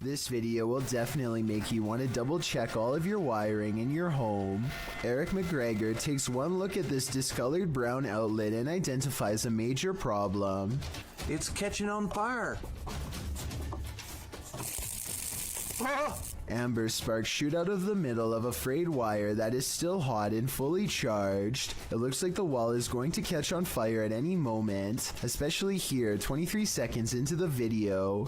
This video will definitely make you want to double check all of your wiring in your home. Eric McGregor takes one look at this discolored brown outlet and identifies a major problem. It's catching on fire. Amber sparks shoot out of the middle of a frayed wire that is still hot and fully charged. It looks like the wall is going to catch on fire at any moment, especially here 23 seconds into the video.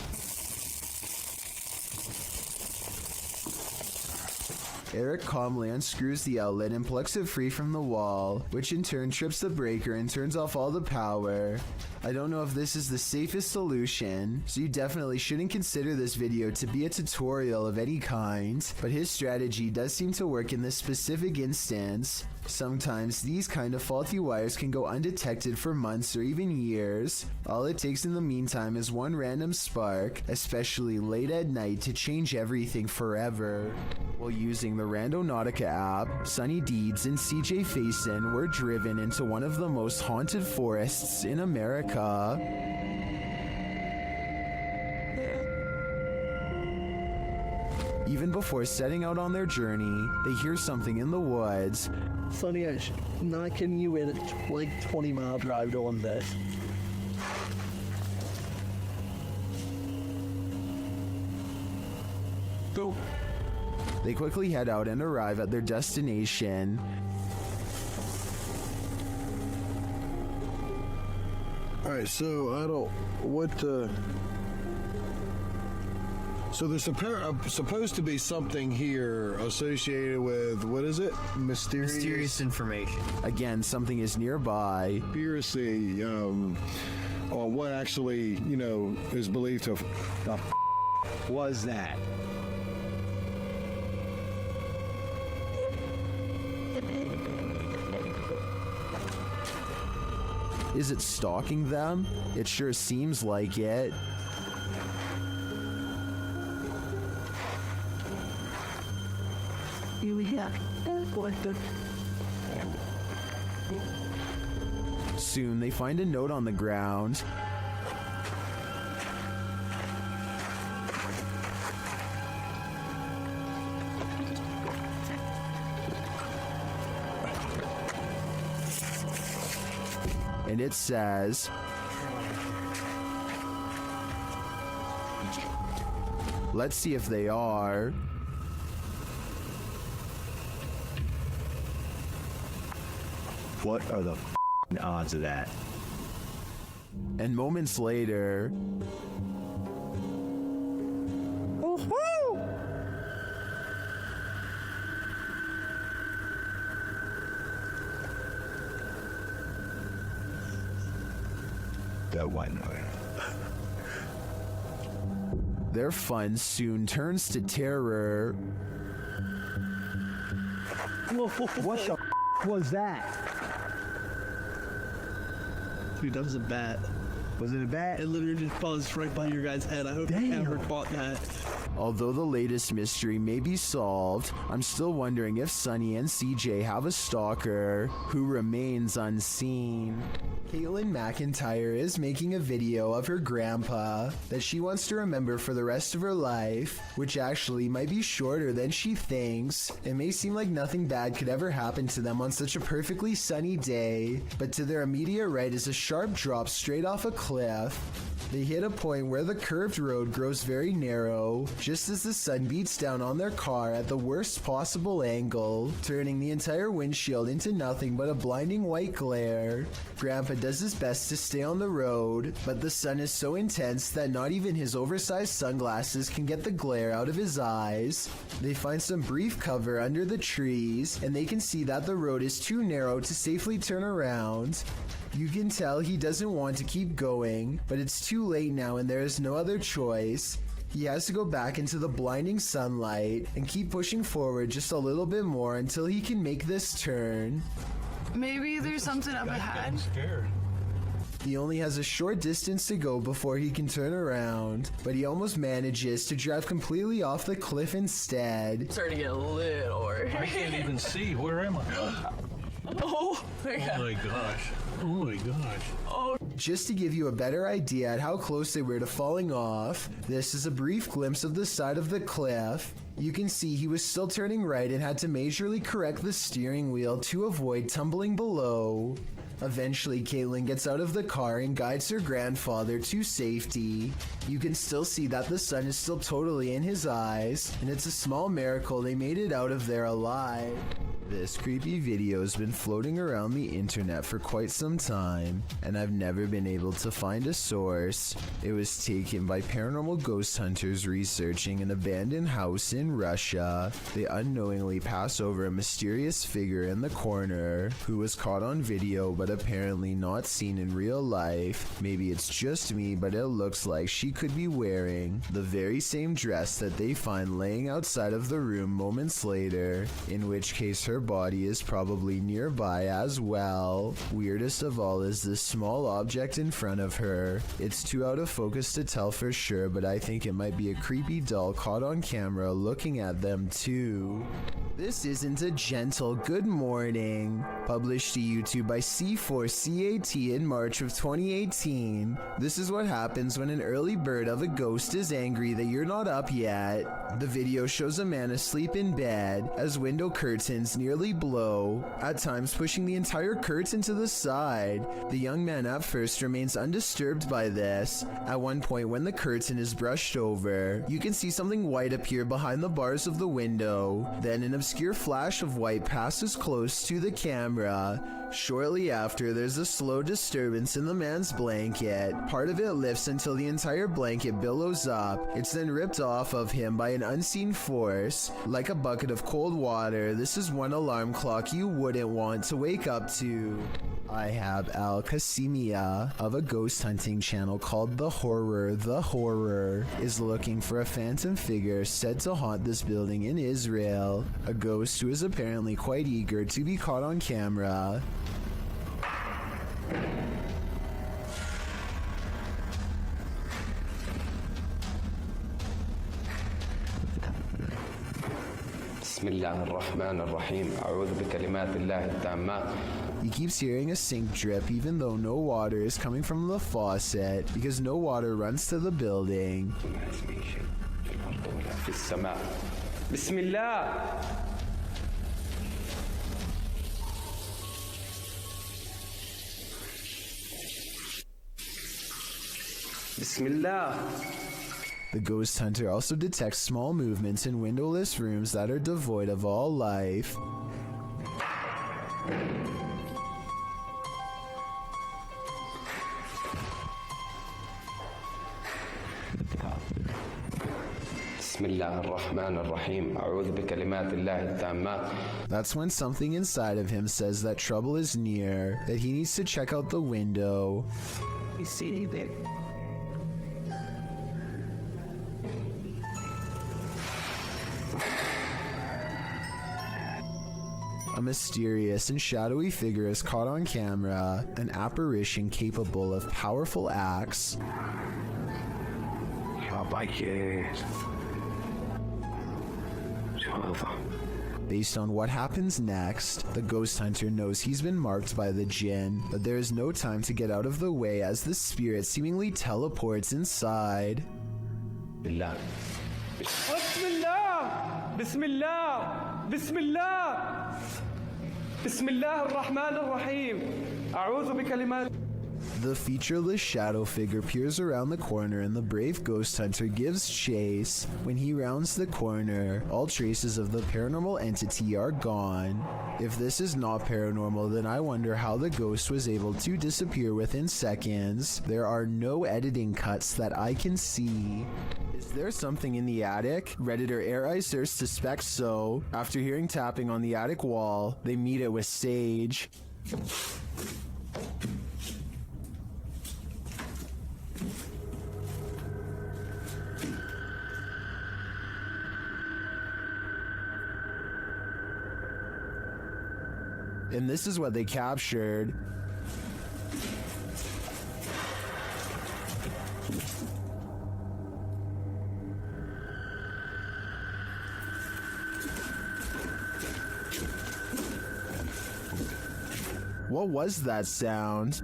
Eric calmly unscrews the outlet and plucks it free from the wall, which in turn trips the breaker and turns off all the power. I don't know if this is the safest solution, so you definitely shouldn't consider this video to be a tutorial of any kind, but his strategy does seem to work in this specific instance. Sometimes these kind of faulty wires can go undetected for months or even years. All it takes in the meantime is one random spark, especially late at night, to change everything forever. While using the Randonautica app, Sunny Deeds and CJ Faison were driven into one of the most haunted forests in America. Even before setting out on their journey, they hear something in the woods. Sonny, I'm not kidding you, in a like 20-mile drive to one day. Go. They quickly head out and arrive at their destination. Alright, so so there's supposed to be something here associated with, what is it? Mysterious information. Again, something is nearby. Conspiracy, on what actually, is believed to Was that? Is it stalking them? It sure seems like it. Soon they find a note on the ground. And it says, let's see if they are. What are the odds of that? And moments later, That one. their fun soon turns to terror. What the was that? Dude, that was a bat. Was it a bat? It literally just buzzed right by your guy's head. I hope you ever fought that. Although the latest mystery may be solved, I'm still wondering if Sunny and CJ have a stalker who remains unseen. Caitlin McIntyre is making a video of her grandpa that she wants to remember for the rest of her life, which actually might be shorter than she thinks. It may seem like nothing bad could ever happen to them on such a perfectly sunny day, but to their immediate right is a sharp drop straight off a cliff. They hit a point where the curved road grows very narrow, just as the sun beats down on their car at the worst possible angle, turning the entire windshield into nothing but a blinding white glare. Grandpa does his best to stay on the road, but the sun is so intense that not even his oversized sunglasses can get the glare out of his eyes. They find some brief cover under the trees, and they can see that the road is too narrow to safely turn around. You can tell he doesn't want to keep going, but it's too late now and there is no other choice. He has to go back into the blinding sunlight and keep pushing forward just a little bit more until he can make this turn. Maybe there's something up ahead. He only has a short distance to go before he can turn around, but he almost manages to drive completely off the cliff instead. It's starting to get a little worried. I can't even see. Where am I? Oh my god. Oh my gosh. Oh my gosh. Oh. Just to give you a better idea at how close they were to falling off, this is a brief glimpse of the side of the cliff. You can see he was still turning right and had to majorly correct the steering wheel to avoid tumbling below. Eventually, Caitlin gets out of the car and guides her grandfather to safety. You can still see that the sun is still totally in his eyes, and it's a small miracle they made it out of there alive. This creepy video has been floating around the internet for quite some time, and I've never been able to find a source. It was taken by paranormal ghost hunters researching an abandoned house in Russia. They unknowingly pass over a mysterious figure in the corner who was caught on video but apparently not seen in real life. Maybe it's just me, but it looks like she could be wearing the very same dress that they find laying outside of the room moments later, in which case her body is probably nearby as well. Weirdest of all is this small object in front of her. It's too out of focus to tell for sure, but I think it might be a creepy doll caught on camera looking at them too. This isn't a gentle good morning. Published to YouTube by C4CAT in March of 2018. This is what happens when an early bird of a ghost is angry that you're not up yet. The video shows a man asleep in bed as window curtains nearly blow, at times pushing the entire curtain to the side. The young man at first remains undisturbed by this. At one point when the curtain is brushed over, you can see something white appear behind the bars of the window. Then an obscure flash of white passes close to the camera. Shortly after, there's a slow disturbance in the man's blanket. Part of it lifts until the entire blanket billows up. It's then ripped off of him by an unseen force. Like a bucket of cold water, this is one alarm clock you wouldn't want to wake up to. I have Al Qasimia of a ghost hunting channel called The Horror is looking for a phantom figure said to haunt this building in Israel. A ghost who is apparently quite eager to be caught on camera. بسم الله الرحمن الرحيم أعوذ بكلمات الله التامات. He keeps hearing a sink drip even though no water is coming from the faucet because no water runs to the building. في السماء بسم الله. بسم الله. The ghost hunter also detects small movements in windowless rooms that are devoid of all life. بسم الله الرحمن الرحيم أعوذ بكلمات الله التامات. That's when something inside of him says that trouble is near, that he needs to check out the window. You see anything? A mysterious and shadowy figure is caught on camera, an apparition capable of powerful acts. Based on what happens next, the ghost hunter knows he's been marked by the jinn, but there is no time to get out of the way as the spirit seemingly teleports inside. بالله. بسم الله بسم الله بسم الله بسم الله الرحمن الرحيم أعوذ بكلمات. The featureless shadow figure peers around the corner and the brave ghost hunter gives chase. When he rounds the corner, all traces of the paranormal entity are gone. If this is not paranormal, then I wonder how the ghost was able to disappear within seconds. There are no editing cuts that I can see. Is there something in the attic? Redditor Air Icer suspects so. After hearing tapping on the attic wall, they meet it with Sage. And this is what they captured. What was that sound?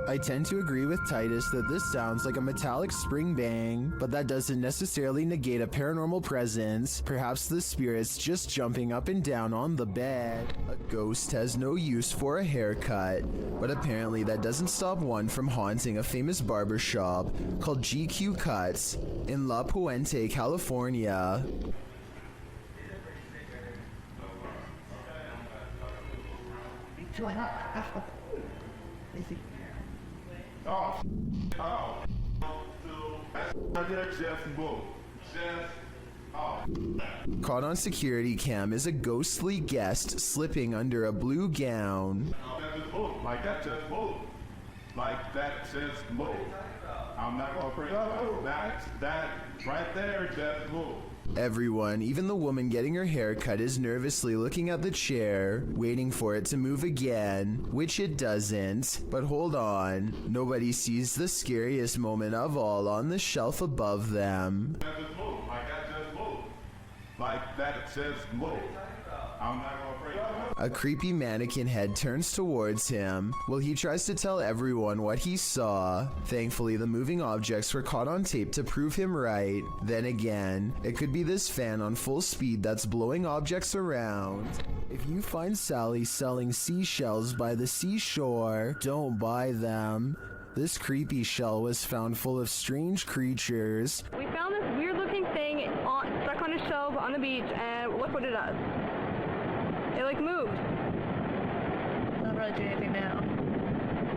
I tend to agree with Titus that this sounds like a metallic spring bang, but that doesn't necessarily negate a paranormal presence. Perhaps the spirit's just jumping up and down on the bed. A ghost has no use for a haircut, but apparently that doesn't stop one from haunting a famous barber shop called GQ Cuts in La Puente, California. Caught on security cam is a ghostly guest slipping under a blue gown. Like that says move. Like that says move. I'm not gonna bring up that right there says move. Everyone, even the woman getting her hair cut, is nervously looking at the chair, waiting for it to move again, which it doesn't. But hold on, nobody sees the scariest moment of all on the shelf above them. Like that says move. I'm not gonna bring up. A creepy mannequin head turns towards him while he tries to tell everyone what he saw. Thankfully, the moving objects were caught on tape to prove him right. Then again, it could be this fan on full speed that's blowing objects around. If you find Sally selling seashells by the seashore, don't buy them. This creepy shell was found full of strange creatures. We found this weird looking thing stuck on a shelf on the beach, and look what it does. It like moved. Not really doing anything now.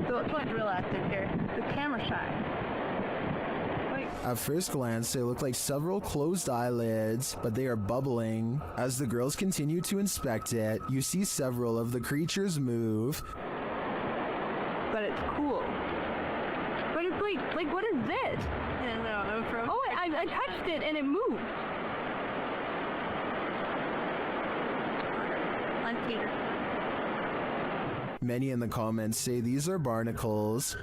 So it's like real active here. The camera shy. Wait. At first glance, they look like several closed eyelids, but they are bubbling. As the girls continue to inspect it, you see several of the creatures move. But it's cool. But it's like what is this? I don't know. Oh, I touched it and it moved. Many in the comments say these are barnacles.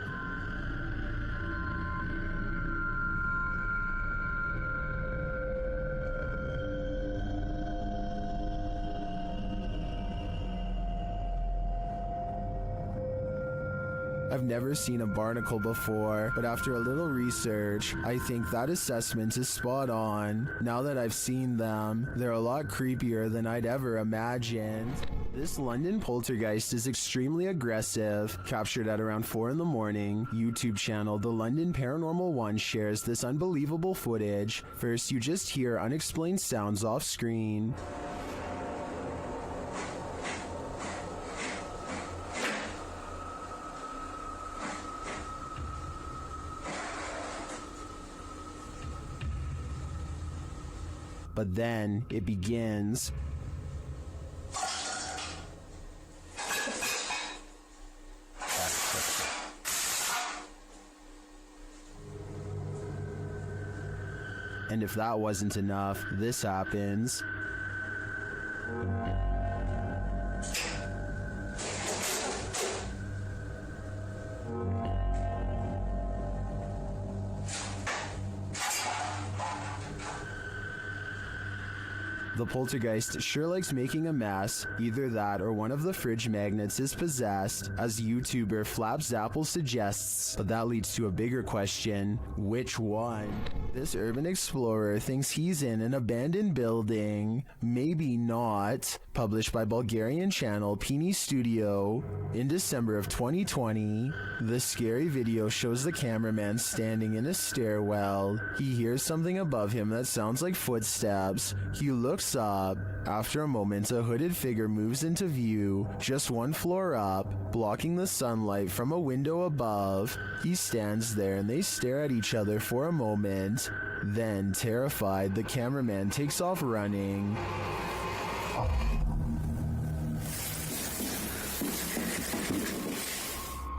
I've never seen a barnacle before, but after a little research, I think that assessment is spot on. Now that I've seen them, they're a lot creepier than I'd ever imagined. This London poltergeist is extremely aggressive. Captured at around 4 in the morning, YouTube channel The London Paranormal 1 shares this unbelievable footage. First, you just hear unexplained sounds off screen. But then it begins. And if that wasn't enough, this happens. The poltergeist sure likes making a mess. Either that or one of the fridge magnets is possessed, as YouTuber Flaps Apple suggests. But that leads to a bigger question: which one? This urban explorer thinks he's in an abandoned building. Maybe not. Published by Bulgarian channel Peony Studio in December of 2020. The scary video shows the cameraman standing in a stairwell. He hears something above him that sounds like footsteps. He looks up. After a moment, a hooded figure moves into view, just one floor up, blocking the sunlight from a window above. He stands there and they stare at each other for a moment. Then, terrified, the cameraman takes off running.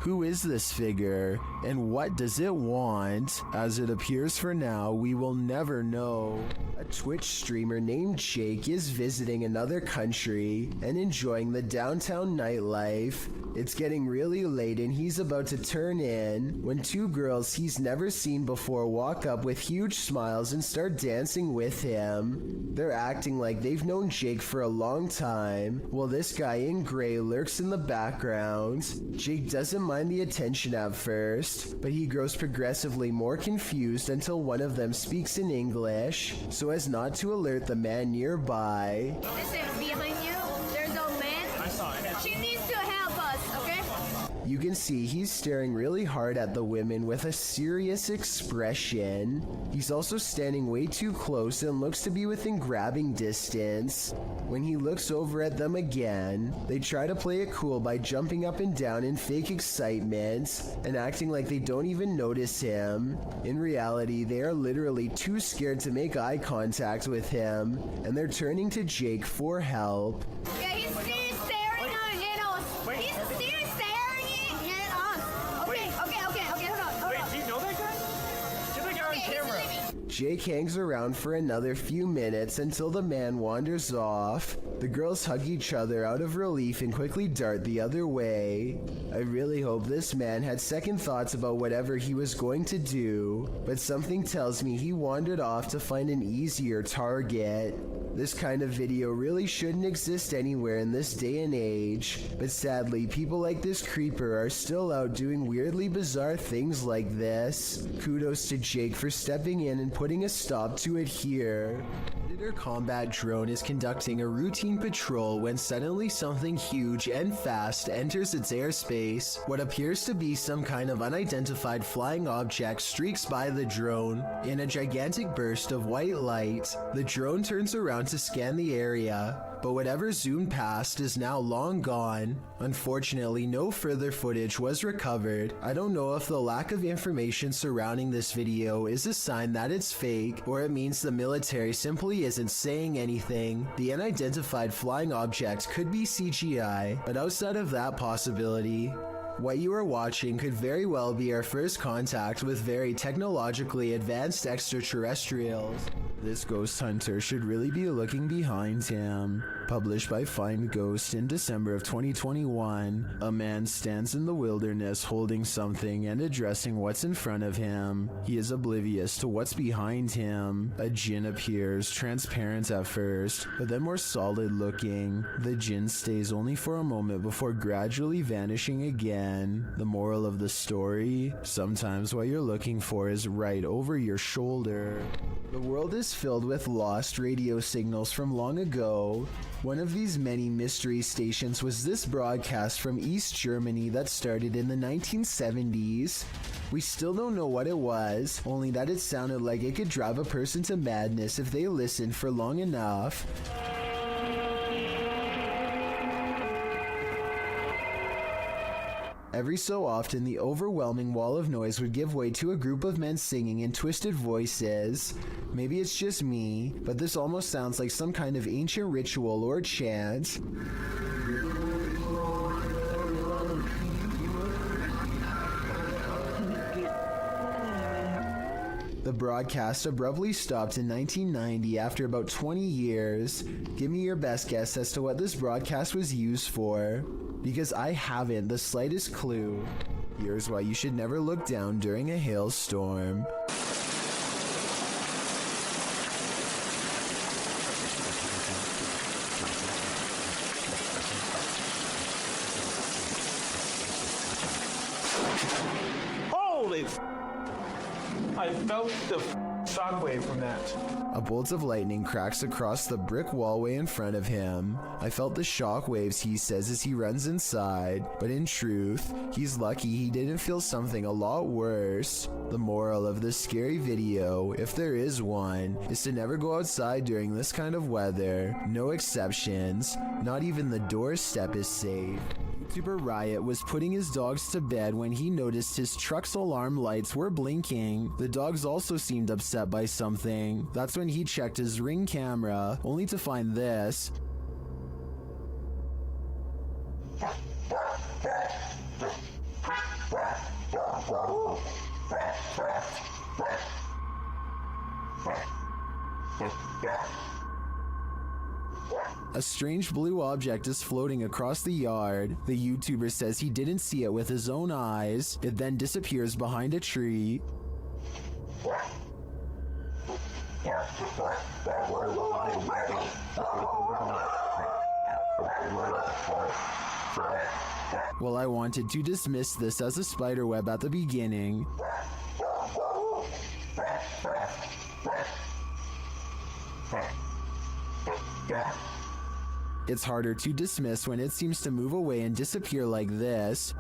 Who is this figure, and what does it want? As it appears for now, we will never know. A Twitch streamer named Jake is visiting another country and enjoying the downtown nightlife. It's getting really late and he's about to turn in when two girls he's never seen before walk up with huge smiles and start dancing with him. They're acting like they've known Jake for a long time, while this guy in gray lurks in the background. Jake doesn't mind the attention at first, but he grows progressively more confused until one of them speaks in English, so as not to alert the man nearby. Listen, behind you, there's a man. I saw it. She needs to help us, okay? You can see he's staring really hard at the women with a serious expression. He's also standing way too close and looks to be within grabbing distance. When he looks over at them again, they try to play it cool by jumping up and down in fake excitement and acting like they don't even notice him. In reality, they are literally too scared to make eye contact with him, and they're turning to Jake for help. Yeah, he's still staring at us. He's still staring at us. Okay, hold on. Wait, do you know that guy? Get the guy on camera. Jake hangs around for another few minutes until the man wanders off. The girls hug each other out of relief and quickly dart the other way. I really hope this man had second thoughts about whatever he was going to do, but something tells me he wandered off to find an easier target. This kind of video really shouldn't exist anywhere in this day and age, but sadly, people like this creeper are still out doing weirdly bizarre things like this. Kudos to Jake for stepping in and putting a stop to it here. Predator combat drone is conducting a routine patrol when suddenly something huge and fast enters its airspace. What appears to be some kind of unidentified flying object streaks by the drone. In a gigantic burst of white light, the drone turns around to scan the area, but whatever zoomed past is now long gone. Unfortunately, no further footage was recovered. I don't know if the lack of information surrounding this video is a sign that it's fake, or it means the military simply isn't saying anything. The unidentified flying object could be CGI, but outside of that possibility, what you are watching could very well be our first contact with very technologically advanced extraterrestrials. This ghost hunter should really be looking behind him. Published by Find Ghost in December of 2021, a man stands in the wilderness holding something and addressing what's in front of him. He is oblivious to what's behind him. A djinn appears, transparent at first, but then more solid looking. The djinn stays only for a moment before gradually vanishing again. The moral of the story? Sometimes what you're looking for is right over your shoulder. The world is filled with lost radio signals from long ago. One of these many mystery stations was this broadcast from East Germany that started in the 1970s. We still don't know what it was, only that it sounded like it could drive a person to madness if they listened for long enough. Every so often, the overwhelming wall of noise would give way to a group of men singing in twisted voices. Maybe it's just me, but this almost sounds like some kind of ancient ritual or chant. The broadcast abruptly stopped in 1990 after about 20 years. Give me your best guess as to what this broadcast was used for, because I haven't the slightest clue. Here's why you should never look down during a hailstorm. Holy I felt the shockwave from that. A bolt of lightning cracks across the brick wallway in front of him. I felt the shockwaves, he says as he runs inside, but in truth, he's lucky he didn't feel something a lot worse. The moral of this scary video, if there is one, is to never go outside during this kind of weather. No exceptions. Not even the doorstep is safe. YouTuber Riot was putting his dogs to bed when he noticed his truck's alarm lights were blinking. The dogs also seemed upset by something. That's when he checked his Ring camera, only to find this. A strange blue object is floating across the yard. The YouTuber says he didn't see it with his own eyes. It then disappears behind a tree. Well, I wanted to dismiss this as a spiderweb at the beginning. It's harder to dismiss when it seems to move away and disappear like this.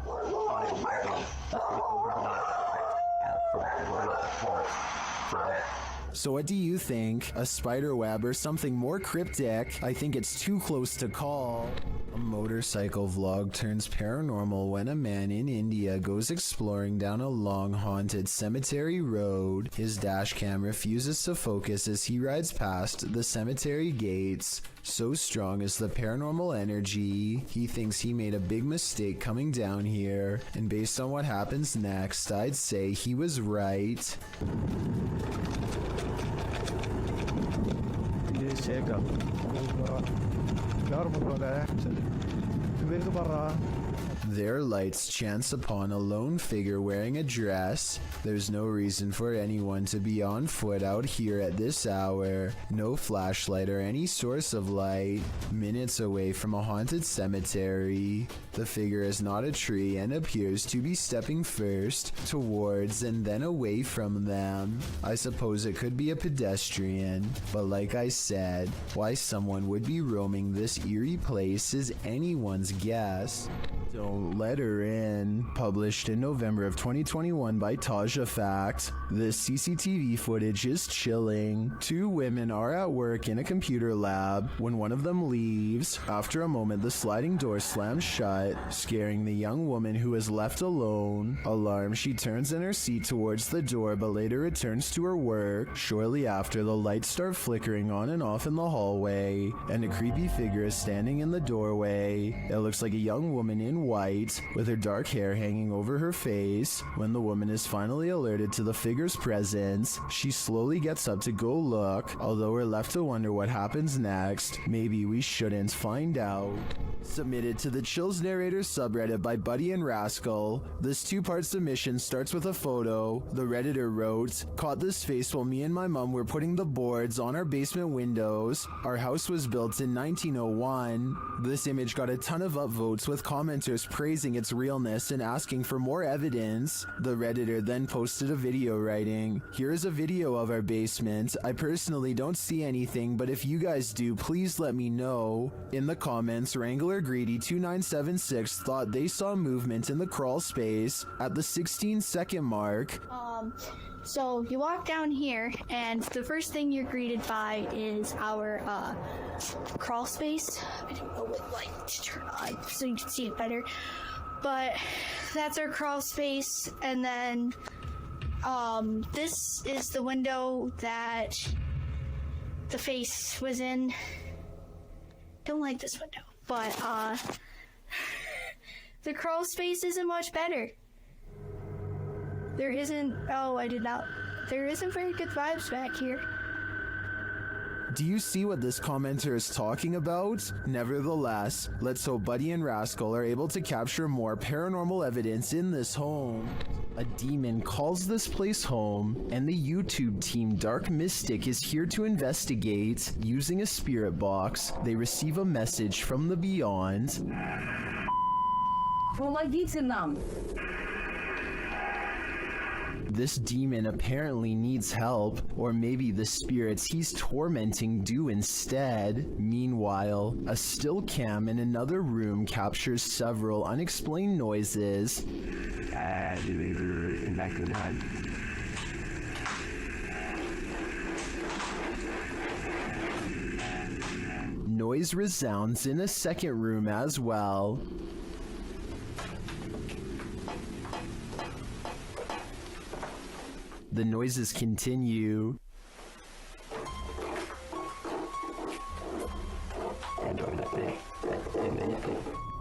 So what do you think? A spider web or something more cryptic? I think it's too close to call. A motorcycle vlog turns paranormal when a man in India goes exploring down a long haunted cemetery road. His dash cam refuses to focus as he rides past the cemetery gates. So strong is the paranormal energy, he thinks he made a big mistake coming down here. And based on what happens next, I'd say he was right. Their lights chance upon a lone figure wearing a dress. There's no reason for anyone to be on foot out here at this hour. No flashlight or any source of light. Minutes away from a haunted cemetery. The figure is not a tree and appears to be stepping first towards and then away from them. I suppose it could be a pedestrian, but like I said, why someone would be roaming this eerie place is anyone's guess. Don't Let Her In, published in November of 2021 by Taja Fact. This CCTV footage is chilling. Two women are at work in a computer lab when one of them leaves. After a moment, the sliding door slams shut, scaring the young woman who is left alone. Alarmed, she turns in her seat towards the door but later returns to her work. Shortly after, the lights start flickering on and off in the hallway, and a creepy figure is standing in the doorway. It looks like a young woman in white, with her dark hair hanging over her face. When the woman is finally alerted to the figure's presence, she slowly gets up to go look, although we're left to wonder what happens next. Maybe we shouldn't find out. Submitted to the Chills Narrator subreddit by Buddy and Rascal. This two-part submission starts with a photo. The Redditor wrote, "Caught this face while me and my mom were putting the boards on our basement windows. Our house was built in 1901. This image got a ton of upvotes with commenters praising its realness and asking for more evidence. The Redditor then posted a video writing, "Here is a video of our basement. I personally don't see anything, but if you guys do, please let me know." In the comments, Wrangler Greedy 2976 thought they saw movement in the crawl space at the 16-second mark. So you walk down here, and the first thing you're greeted by is our crawl space. I don't know what light to turn on so you can see it better, but that's our crawl space. And then this is the window that the face was in. Don't like this window, but the crawl space isn't much better. There isn't very good vibes back here. Do you see what this commenter is talking about? Nevertheless, let's hope Buddy and Rascal are able to capture more paranormal evidence in this home. A demon calls this place home, and the YouTube team Dark Mystic is here to investigate. Using a spirit box, they receive a message from the beyond. This demon apparently needs help, or maybe the spirits he's tormenting do instead. Meanwhile, a still cam in another room captures several unexplained noises. Noise resounds in a second room as well. The noises continue.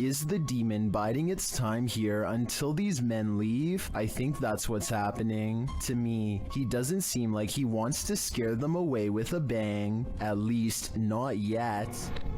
is the demon biding its time here until these men leave? I think that's what's happening. To me, he doesn't seem like he wants to scare them away with a bang. At least, not yet.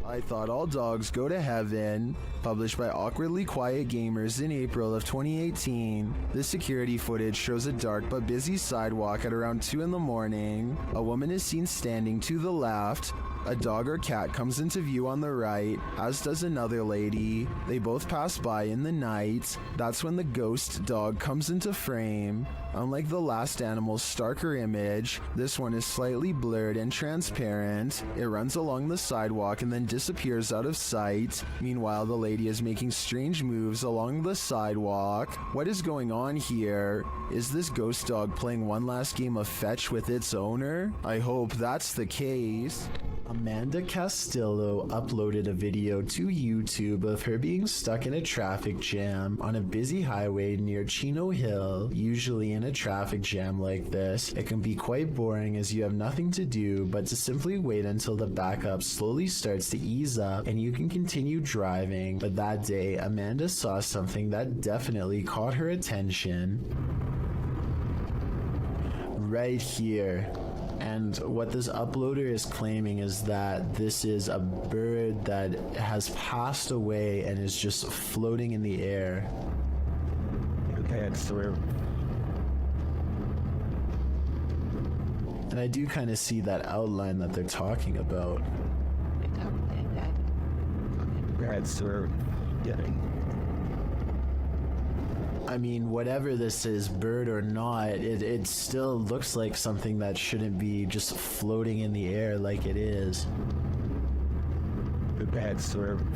I Thought All Dogs Go to Heaven, published by Awkwardly Quiet Gamers in April of 2018. This security footage shows a dark but busy sidewalk at around 2 in the morning. A woman is seen standing to the left. A dog or cat comes into view on the right, as does another lady. They both pass by in the night. That's when the ghost dog comes into frame. Unlike the last animal's starker image, this one is slightly blurred and transparent. It runs along the sidewalk and then disappears out of sight. Meanwhile, the lady is making strange moves along the sidewalk. What is going on here? Is this ghost dog playing one last game of fetch with its owner? I hope that's the case. Amanda Castillo uploaded a video to YouTube of her being stuck in a traffic jam on a busy highway near Chino Hill. Usually in a traffic jam like this, it can be quite boring as you have nothing to do but to simply wait until the backup slowly starts to ease up and you can continue driving. But that day, Amanda saw something that definitely caught her attention. Right here. And what this uploader is claiming is that this is a bird that has passed away and is just floating in the air. Okay, it's through. And I do kind of see that outline that they're talking about. It's through. Getting. I mean, whatever this is, bird or not, it still looks like something that shouldn't be just floating in the air like it is. It's through.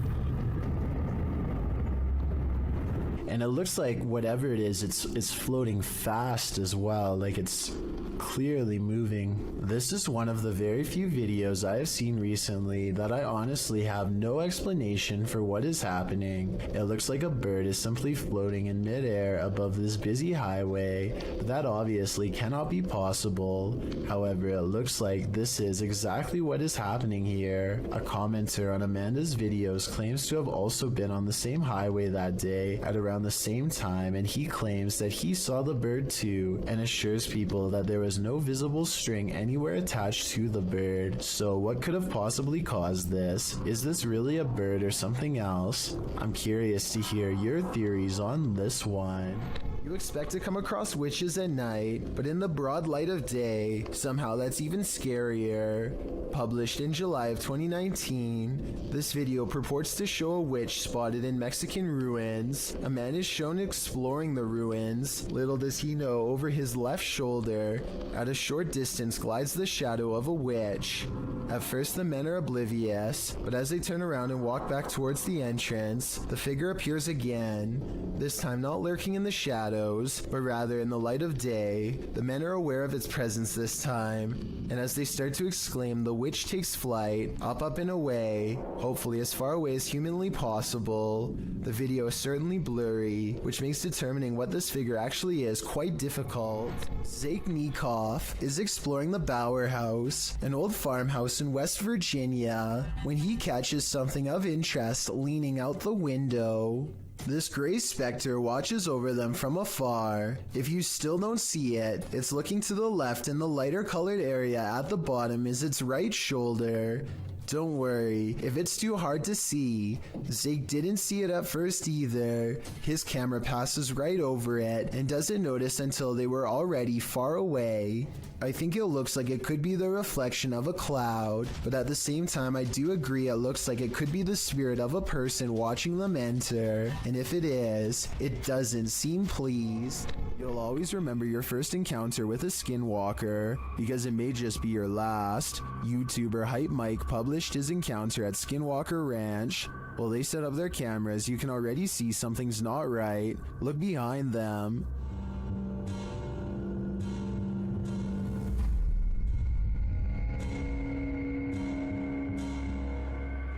And it looks like whatever it is, it's floating fast as well, like it's clearly moving. This is one of the very few videos I have seen recently that I honestly have no explanation for what is happening. It looks like a bird is simply floating in midair above this busy highway, but that obviously cannot be possible. However, it looks like this is exactly what is happening here. A commenter on Amanda's videos claims to have also been on the same highway that day at around the same time, and he claims that he saw the bird too and assures people that there was no visible string anywhere attached to the bird. So what could have possibly caused this? Is this really a bird or something else? I'm curious to hear your theories on this one. You expect to come across witches at night, but in the broad light of day, somehow that's even scarier. Published in July of 2019, this video purports to show a witch spotted in Mexican ruins. A man is shown exploring the ruins. Little does he know, over his left shoulder, at a short distance glides the shadow of a witch. At first the men are oblivious, but as they turn around and walk back towards the entrance, the figure appears again, this time not lurking in the shadows, but rather in the light of day. The men are aware of its presence this time, and as they start to exclaim, the witch takes flight, up and away, hopefully as far away as humanly possible. The video is certainly blurry, which makes determining what this figure actually is quite difficult. Zake Nikoff is exploring the Bower House, an old farmhouse in West Virginia, when he catches something of interest leaning out the window. This gray specter watches over them from afar. If you still don't see it, it's looking to the left, and the lighter colored area at the bottom is its right shoulder. Don't worry, if it's too hard to see, Zake didn't see it at first either. His camera passes right over it and doesn't notice until they were already far away. I think it looks like it could be the reflection of a cloud, but at the same time I do agree it looks like it could be the spirit of a person watching them enter, and if it is, it doesn't seem pleased. You'll always remember your first encounter with a Skinwalker, because it may just be your last. YouTuber Hype Mike published his encounter at Skinwalker Ranch. While they set up their cameras, you can already see something's not right. Look behind them.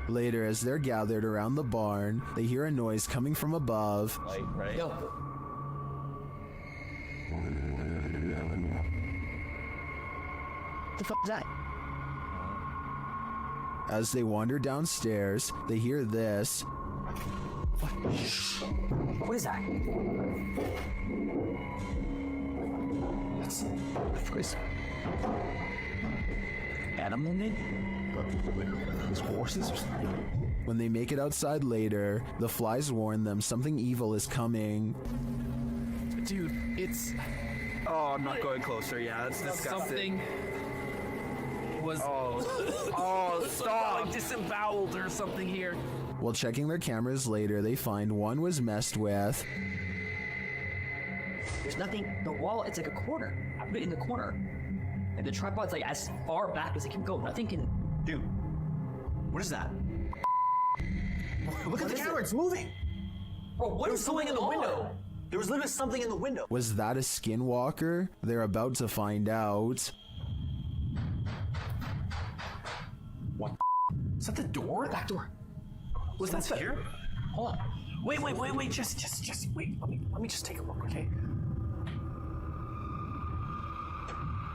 Later, as they're gathered around the barn, they hear a noise coming from above. Right? Yo. The fuck is that? As they wander downstairs, they hear this. What is that? That's what is animated? These horses or something? When they make it outside later, the flies warn them something evil is coming. Dude, it's... Oh, I'm not going closer. Yeah, that's disgusting. Something was... Oh, stop! Like disemboweled or something here. While checking their cameras later, they find one was messed with. There's nothing... The wall, it's like a corner. I put it in the corner. And the tripod's like as far back as it can go. Nothing can... Dude, what is that? Look at the camera, it's moving! Bro, what is going in the window? There was literally something in the window. Was that a Skinwalker? They're about to find out. What? Is that the door? Back door. Was that here? Hold on. Wait. Just wait. Let me just take a look, okay?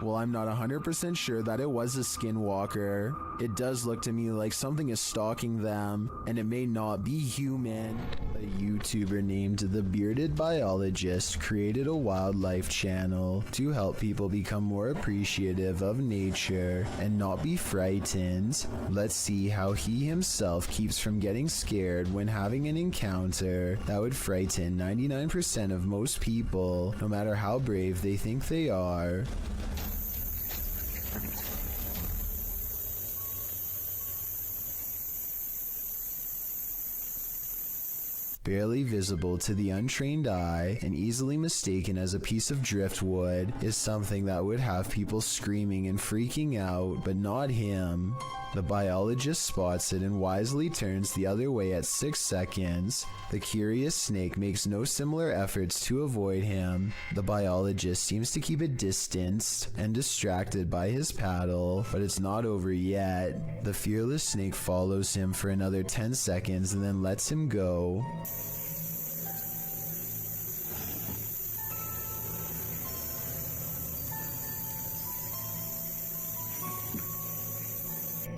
Well, I'm not 100% sure that it was a Skinwalker. It does look to me like something is stalking them, and it may not be human. A YouTuber named The Bearded Biologist created a wildlife channel to help people become more appreciative of nature and not be frightened. Let's see how he himself keeps from getting scared when having an encounter that would frighten 99% of most people, no matter how brave they think they are. Barely visible to the untrained eye and easily mistaken as a piece of driftwood is something that would have people screaming and freaking out, but not him. The biologist spots it and wisely turns the other way at 6 seconds. The curious snake makes no similar efforts to avoid him. The biologist seems to keep it distanced and distracted by his paddle, but it's not over yet. The fearless snake follows him for another 10 seconds and then lets him go.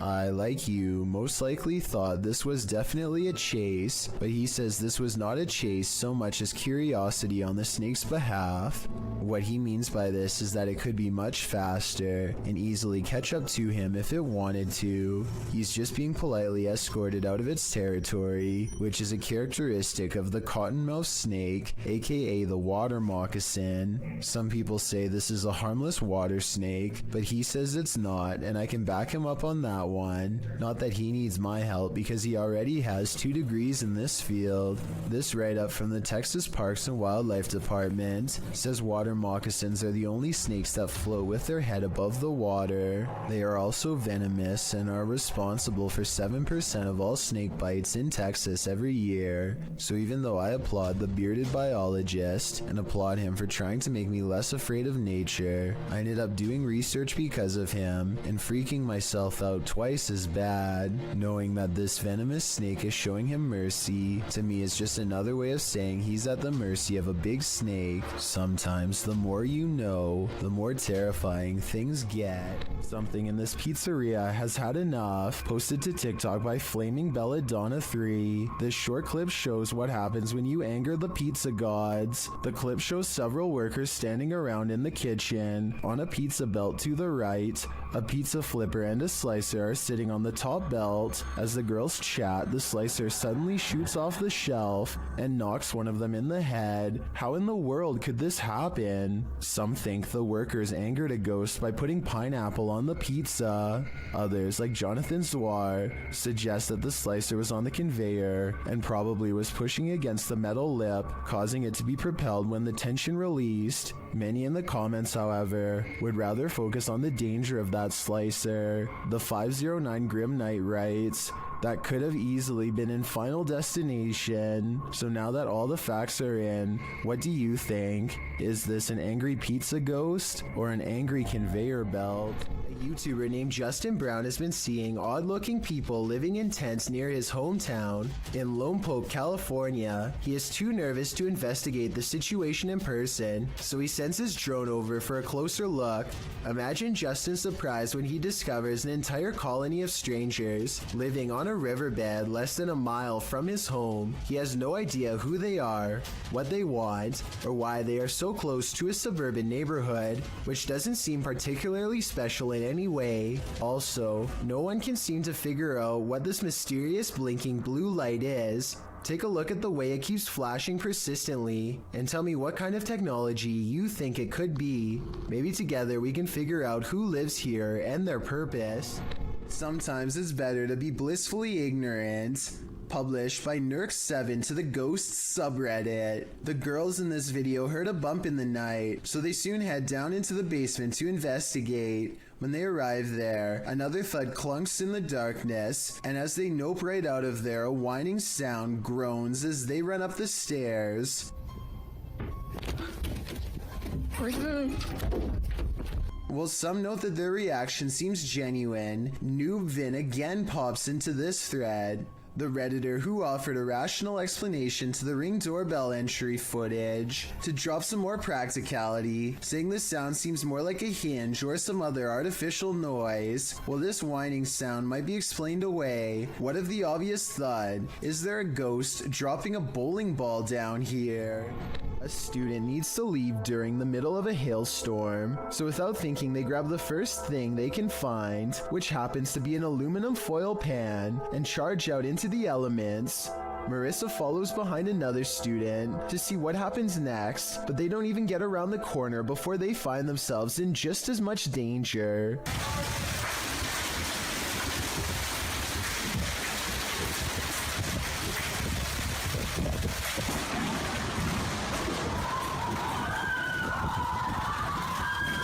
I, like you, most likely thought this was definitely a chase, but he says this was not a chase so much as curiosity on the snake's behalf. What he means by this is that it could be much faster and easily catch up to him if it wanted to. He's just being politely escorted out of its territory, which is a characteristic of the cottonmouth snake, aka the water moccasin. Some people say this is a harmless water snake, but he says it's not, and I can back him up on that one. Not that he needs my help because he already has 2 degrees in this field. This write-up from the Texas Parks and Wildlife Department says water moccasins are the only snakes that float with their head above the water. They are also venomous and are responsible for 7% of all snake bites in Texas every year. So even though I applaud the bearded biologist and applaud him for trying to make me less afraid of nature, I ended up doing research because of him and freaking myself out twice as bad. Knowing that this venomous snake is showing him mercy, to me is just another way of saying he's at the mercy of a big snake. Sometimes the more you know, the more terrifying things get. Something in this pizzeria has had enough. Posted to TikTok by Flaming Belladonna 3. This short clip shows what happens when you anger the pizza gods. The clip shows several workers standing around in the kitchen. On a pizza belt to the right, a pizza flipper and a slicer are sitting on the top belt. As the girls chat, the slicer suddenly shoots off the shelf and knocks one of them in the head. How in the world could this happen? Some think the workers angered a ghost by putting pineapple on the pizza. Others, like Jonathan Zwar, suggest that the slicer was on the conveyor and probably was pushing against the metal lip, causing it to be propelled when the tension released. Many in the comments, however, would rather focus on the danger of that slicer. The 509 Grim Knight writes, that could have easily been in Final Destination. So now that all the facts are in, what do you think? Is this an angry pizza ghost or an angry conveyor belt? A YouTuber named Justin Brown has been seeing odd-looking people living in tents near his hometown in Lone Pope, California. He is too nervous to investigate the situation in person, so he sends his drone over for a closer look. Imagine Justin's surprise when he discovers an entire colony of strangers living on a a riverbed less than a mile from his home. He has no idea who they are, what they want, or why they are so close to a suburban neighborhood, which doesn't seem particularly special in any way. Also, no one can seem to figure out what this mysterious blinking blue light is. Take a look at the way it keeps flashing persistently and tell me what kind of technology you think it could be. Maybe together we can figure out who lives here and their purpose. Sometimes it's better to be blissfully ignorant. Published by Nerk7 to the Ghosts subreddit. The girls in this video heard a bump in the night, so they soon head down into the basement to investigate. When they arrive there, another thud clunks in the darkness, and as they nope right out of there, a whining sound groans as they run up the stairs. While some note that their reaction seems genuine, Noob Vin again pops into this thread. The Redditor who offered a rational explanation to the Ring doorbell entry footage to drop some more practicality, saying the sound seems more like a hinge or some other artificial noise. While this whining sound might be explained away, what of the obvious thud? Is there a ghost dropping a bowling ball down here? A student needs to leave during the middle of a hailstorm, so without thinking they grab the first thing they can find, which happens to be an aluminum foil pan, and charge out into the elements. Marissa follows behind another student to see what happens next, but they don't even get around the corner before they find themselves in just as much danger.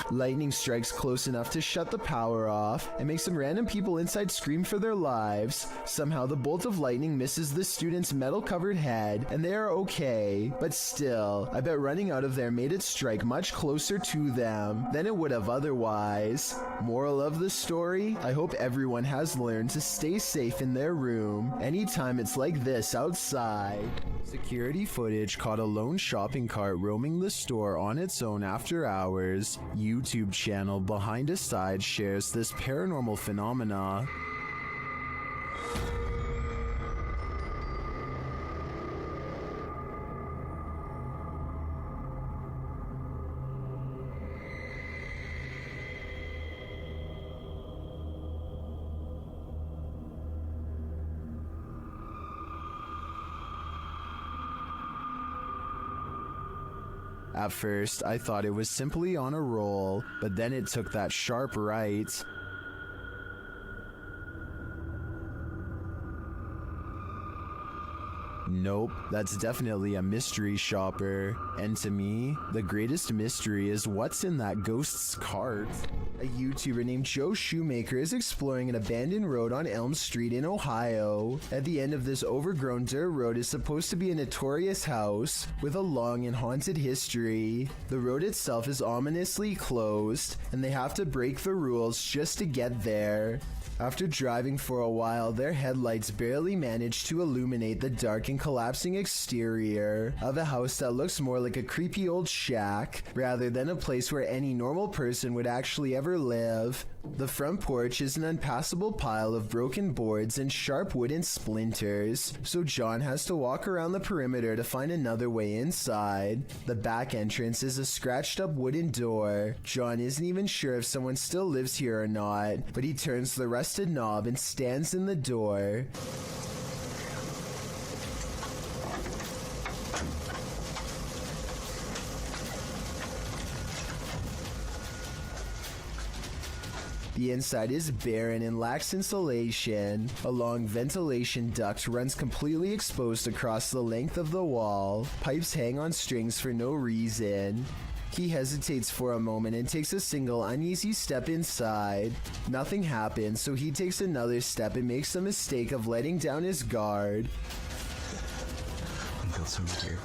Lightning strikes close enough to shut the power off and make some random people inside scream for their lives. Somehow the bolt of lightning misses the student's metal-covered head and they are okay, but still, I bet running out of there made it strike much closer to them than it would have otherwise. Moral of the story? I hope everyone has learned to stay safe in their room anytime it's like this outside. Security footage caught a lone shopping cart roaming the store on its own after hours. YouTube channel Behind a Side shares this paranormal phenomena. At first, I thought it was simply on a roll, but then it took that sharp right. Nope, that's definitely a mystery shopper. And to me, the greatest mystery is what's in that ghost's cart. A YouTuber named Joe Shoemaker is exploring an abandoned road on Elm Street in Ohio. At the end of this overgrown dirt road is supposed to be a notorious house with a long and haunted history. The road itself is ominously closed, and they have to break the rules just to get there. After driving for a while, their headlights barely manage to illuminate the dark and collapsing exterior of a house that looks more like a creepy old shack rather than a place where any normal person would actually ever live. The front porch is an unpassable pile of broken boards and sharp wooden splinters, so John has to walk around the perimeter to find another way inside. The back entrance is a scratched up wooden door. John isn't even sure if someone still lives here or not, but he turns the rusted knob and stands in the door. The inside is barren and lacks insulation. A long ventilation duct runs completely exposed across the length of the wall. Pipes hang on strings for no reason. He hesitates for a moment and takes a single uneasy step inside. Nothing happens, so he takes another step and makes the mistake of letting down his guard. I feel so weird.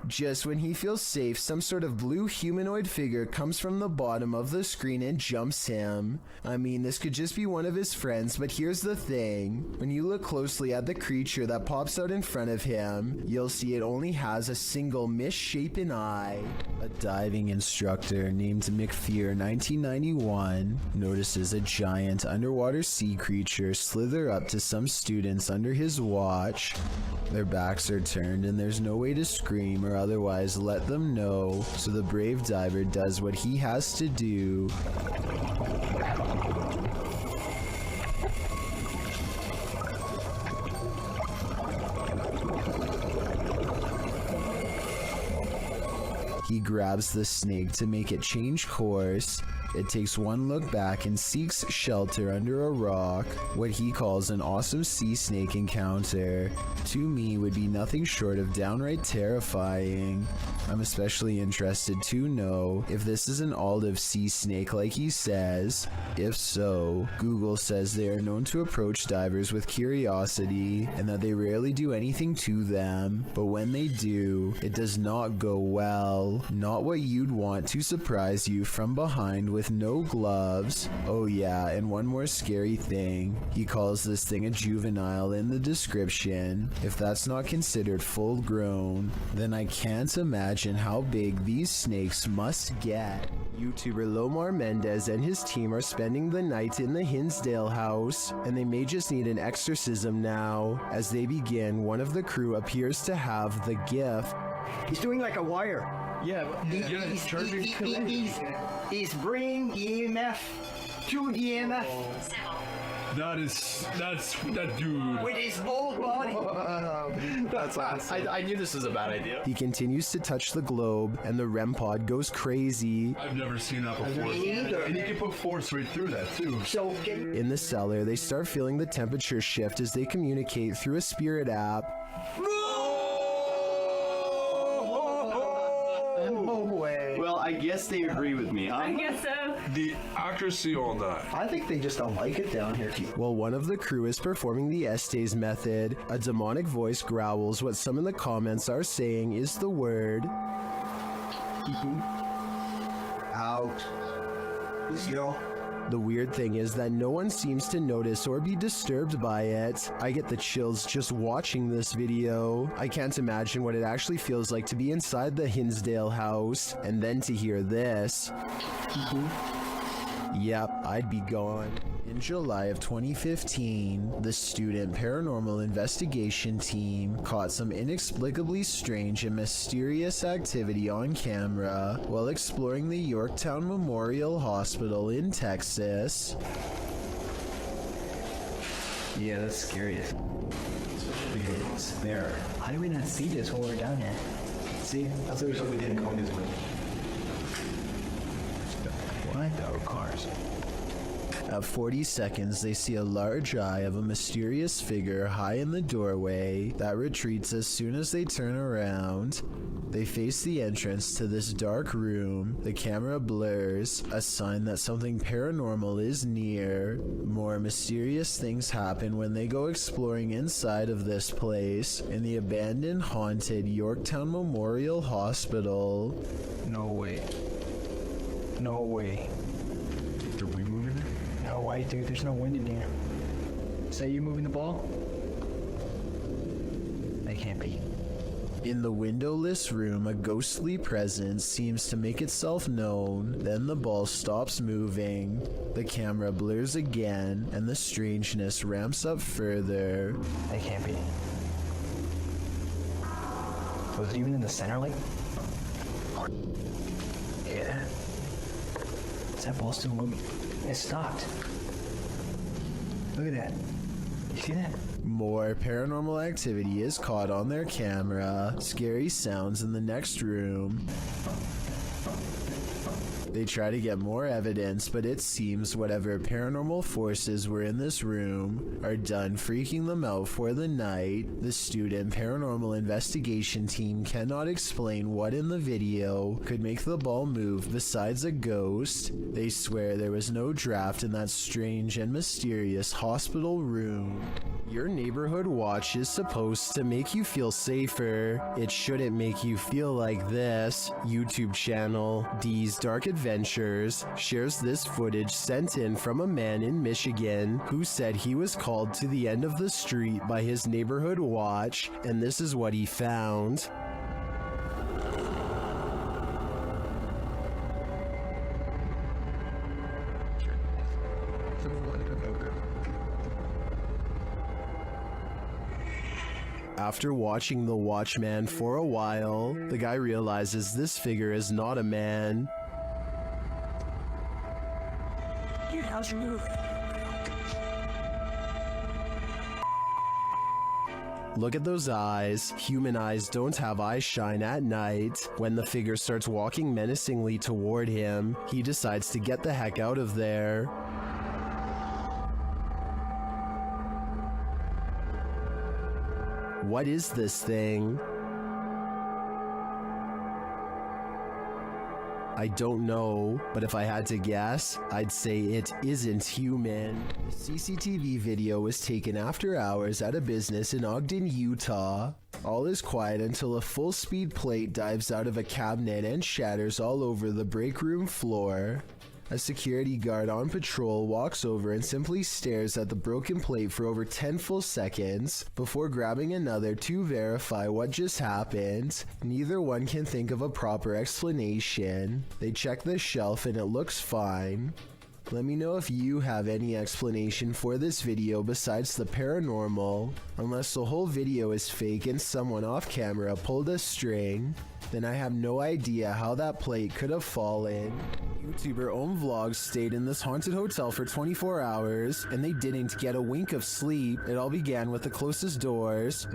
Just when he feels safe, some sort of blue humanoid figure comes from the bottom of the screen and jumps him. I mean, this could just be one of his friends, but here's the thing. When you look closely at the creature that pops out in front of him, you'll see it only has a single misshapen eye. A diving instructor named McFear 1991 notices a giant underwater sea creature slither up to some students under his watch. Their backs are turned and there's no way to scream or otherwise let them know, so the brave diver does what he has to do. He grabs the snake to make it change course. It takes one look back and seeks shelter under a rock. What he calls an awesome sea snake encounter, to me, would be nothing short of downright terrifying. I'm especially interested to know if this is an olive sea snake like he says. If so, Google says they are known to approach divers with curiosity and that they rarely do anything to them, but when they do, it does not go well. Not what you'd want to surprise you from behind with no gloves. Oh yeah, and one more scary thing. He calls this thing a juvenile in the description. If that's not considered full grown, then I can't imagine how big these snakes must get. YouTuber Lomar Mendez and his team are spending the night in the Hinsdale house, and they may just need an exorcism now. As they begin, one of the crew appears to have the gift. He's doing like a wire. Yeah, he's bringing EMF to EMF. That dude. With his whole body. That's awesome. I knew this was a bad idea. He continues to touch the globe, and the REM pod goes crazy. I've never seen that before. And you can put force right through that, too. So, in the cellar, they start feeling the temperature shift as they communicate through a spirit app. Well, I guess they agree with me, huh? I guess so. The accuracy on that. I think they just don't like it down here. While one of the crew is performing the Estes method, a demonic voice growls what some in the comments are saying is the word out. You know. The weird thing is that no one seems to notice or be disturbed by it. I get the chills just watching this video. I can't imagine what it actually feels like to be inside the Hinsdale house, and then to hear this. Yep, I'd be gone. In July of 2015, the student paranormal investigation team caught some inexplicably strange and mysterious activity on camera while exploring the Yorktown Memorial Hospital in Texas. Yeah, that's scary. Especially it's there. How do we not see this while we're down here? See? That's what we didn't come this way. What? Our cars. At 40 seconds, they see a large eye of a mysterious figure high in the doorway that retreats as soon as they turn around. They face the entrance to this dark room. The camera blurs, a sign that something paranormal is near. More mysterious things happen when they go exploring inside of this place in the abandoned, haunted Yorktown Memorial Hospital. No way. No way. Are we moving it? No way, dude. There's no wind in here. Say you moving the ball? They can't be. In the windowless room, a ghostly presence seems to make itself known. Then the ball stops moving. The camera blurs again, and the strangeness ramps up further. They can't be. Was it even in the center, like? Yeah. Is that ball still moving? It stopped. Look at that. You see that? More paranormal activity is caught on their camera. Scary sounds in the next room. They try to get more evidence, but it seems whatever paranormal forces were in this room are done freaking them out for the night. The student paranormal investigation team cannot explain what in the video could make the ball move besides a ghost. They swear there was no draft in that strange and mysterious hospital room. Your neighborhood watch is supposed to make you feel safer. It shouldn't make you feel like this. YouTube channel D's Dark Adventures shares this footage sent in from a man in Michigan who said he was called to the end of the street by his neighborhood watch, and this is what he found. After watching the Watchman for a while, the guy realizes this figure is not a man. Dude, how's your move? Look at those eyes. Human eyes don't have eye shine at night. When the figure starts walking menacingly toward him, he decides to get the heck out of there. What is this thing? I don't know, but if I had to guess, I'd say it isn't human. The CCTV video was taken after hours at a business in Ogden, Utah. All is quiet until a full-speed plate dives out of a cabinet and shatters all over the break room floor. A security guard on patrol walks over and simply stares at the broken plate for over 10 full seconds before grabbing another to verify what just happened. Neither one can think of a proper explanation. They check the shelf and it looks fine. Let me know if you have any explanation for this video besides the paranormal. Unless the whole video is fake and someone off camera pulled a string, then I have no idea how that plate could have fallen. YouTuber Om Vlogs stayed in this haunted hotel for 24 hours and they didn't get a wink of sleep. It all began with the closest doors.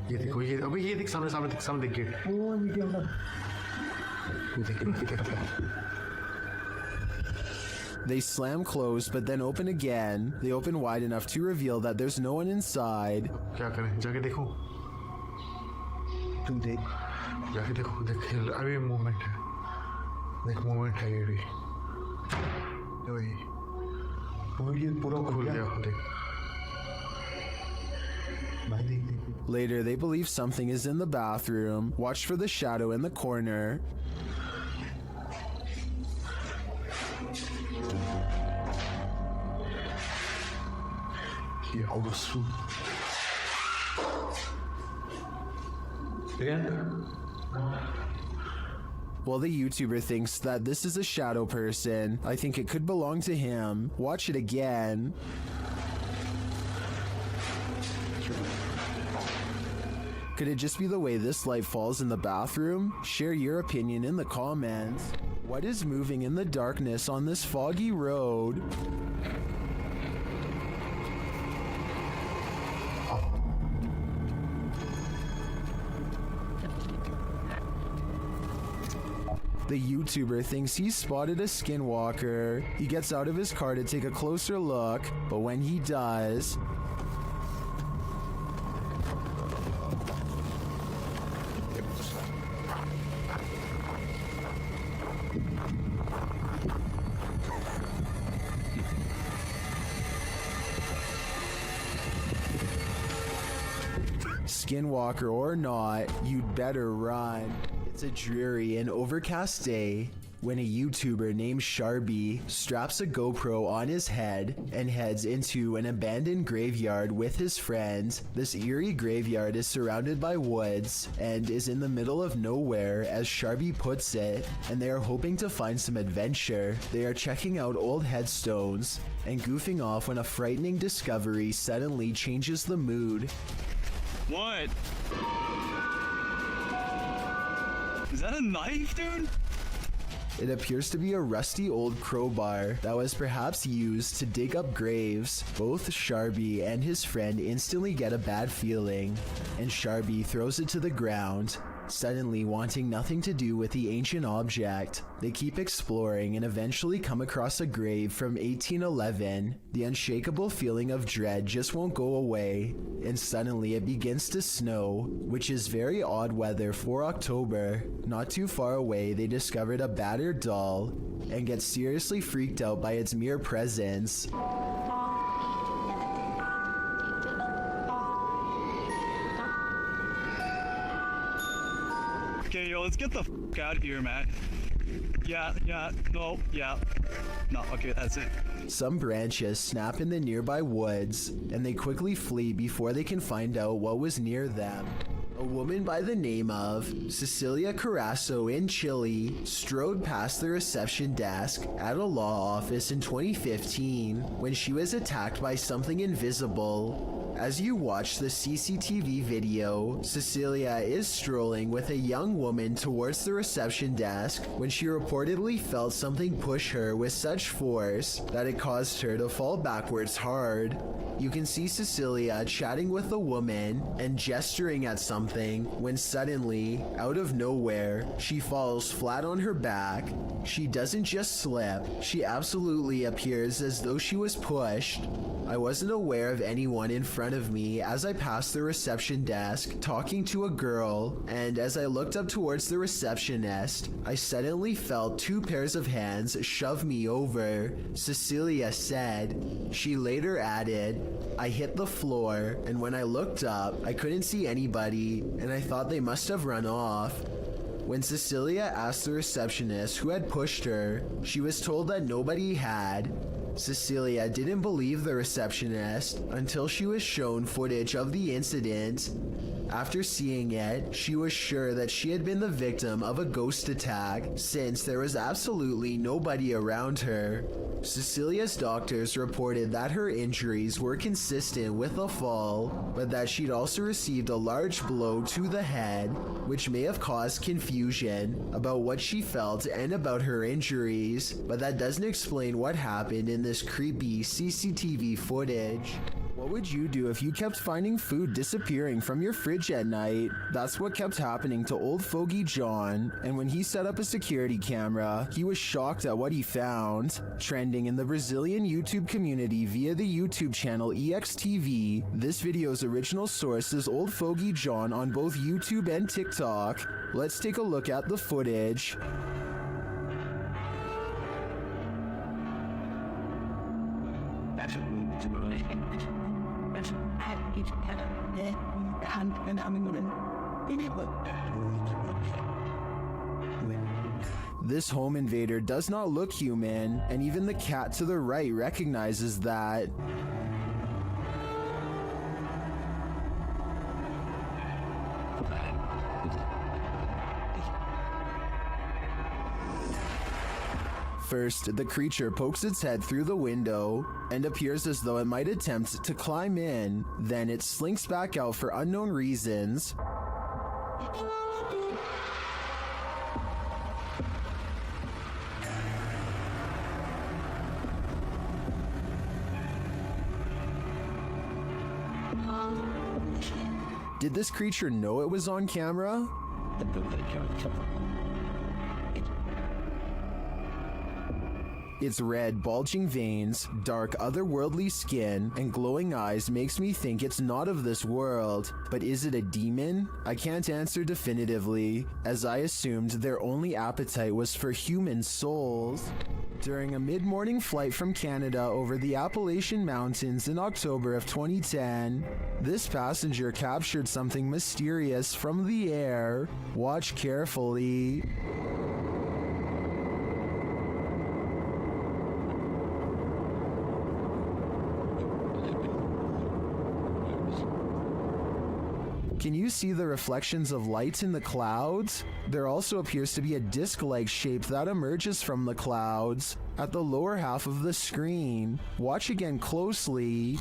ये अभी ये देख सामने gate They slam closed but then open again. They open wide enough to reveal that there's no one inside. क्या करें जाके देखो तुम देख जाके देखो देख अभी मूवमेंट है देख मूवमेंट है ये भी ये पूरा खुल गया देख Later, they believe something is in the bathroom. Watch for the shadow in the corner. Well, the YouTuber thinks that this is a shadow person. I think it could belong to him. Watch it again. Could it just be the way this light falls in the bathroom? Share your opinion in the comments. What is moving in the darkness on this foggy road? The YouTuber thinks he spotted a Skinwalker. He gets out of his car to take a closer look, but when he does, Skinwalker or not, you'd better run. It's a dreary and overcast day when a YouTuber named Shadowy straps a GoPro on his head and heads into an abandoned graveyard with his friends. This eerie graveyard is surrounded by woods and is in the middle of nowhere, as Shadowy puts it, and they are hoping to find some adventure. They are checking out old headstones and goofing off when a frightening discovery suddenly changes the mood. What? Is that a knife, dude? It appears to be a rusty old crowbar that was perhaps used to dig up graves. Both Sharby and his friend instantly get a bad feeling, and Sharby throws it to the ground, suddenly wanting nothing to do with the ancient object. They keep exploring and eventually come across a grave from 1811. The unshakable feeling of dread just won't go away, and suddenly it begins to snow, which is very odd weather for October. Not too far away, they discovered a battered doll and get seriously freaked out by its mere presence. Okay, yo, let's get the f out of here, man. Yeah, no, okay, that's it. Some branches snap in the nearby woods, and they quickly flee before they can find out what was near them. A woman by the name of Cecilia Carasso in Chile strode past the reception desk at a law office in 2015 when she was attacked by something invisible. As you watch the CCTV video, Cecilia is strolling with a young woman towards the reception desk when she reportedly felt something push her with such force that it caused her to fall backwards hard. You can see Cecilia chatting with the woman and gesturing at something when suddenly, out of nowhere, she falls flat on her back. She doesn't just slip, she absolutely appears as though she was pushed. I wasn't aware of anyone in front of me as I passed the reception desk talking to a girl, and as I looked up towards the receptionist, I suddenly felt 2 pairs of hands shove me over, Cecilia said. She later added, I hit the floor, and when I looked up, I couldn't see anybody, and I thought they must have run off. When Cecilia asked the receptionist who had pushed her, she was told that nobody had. Cecilia didn't believe the receptionist until she was shown footage of the incident. After seeing it, she was sure that she had been the victim of a ghost attack since there was absolutely nobody around her. Cecilia's doctors reported that her injuries were consistent with a fall, but that she'd also received a large blow to the head, which may have caused confusion about what she felt and about her injuries, but that doesn't explain what happened in this creepy CCTV footage. What would you do if you kept finding food disappearing from your fridge at night? That's what kept happening to old foggy John, and when he set up a security camera, he was shocked at what he found. Trending in the Brazilian YouTube community via the YouTube channel EXTV, this video's original source is old foggy John on both YouTube and TikTok. Let's take a look at the footage. This home invader does not look human, and even the cat to the right recognizes that. First, the creature pokes its head through the window and appears as though it might attempt to climb in. Then it slinks back out for unknown reasons. Did this creature know it was on camera? Its red, bulging veins, dark, otherworldly skin, and glowing eyes makes me think it's not of this world. But is it a demon? I can't answer definitively, as I assumed their only appetite was for human souls. During a mid-morning flight from Canada over the Appalachian Mountains in October of 2010, this passenger captured something mysterious from the air. Watch carefully. Can you see the reflections of light in the clouds? There also appears to be a disc-like shape that emerges from the clouds at the lower half of the screen. Watch again closely.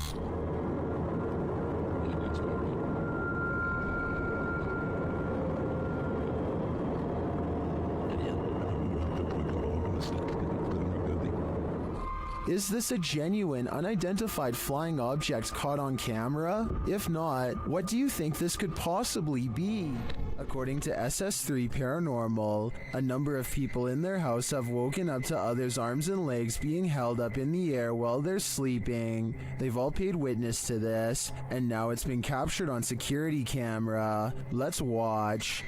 Is this a genuine, unidentified flying object caught on camera? If not, what do you think this could possibly be? According to SS3 Paranormal, a number of people in their house have woken up to others' arms and legs being held up in the air while they're sleeping. They've all paid witness to this, and now it's been captured on security camera. Let's watch.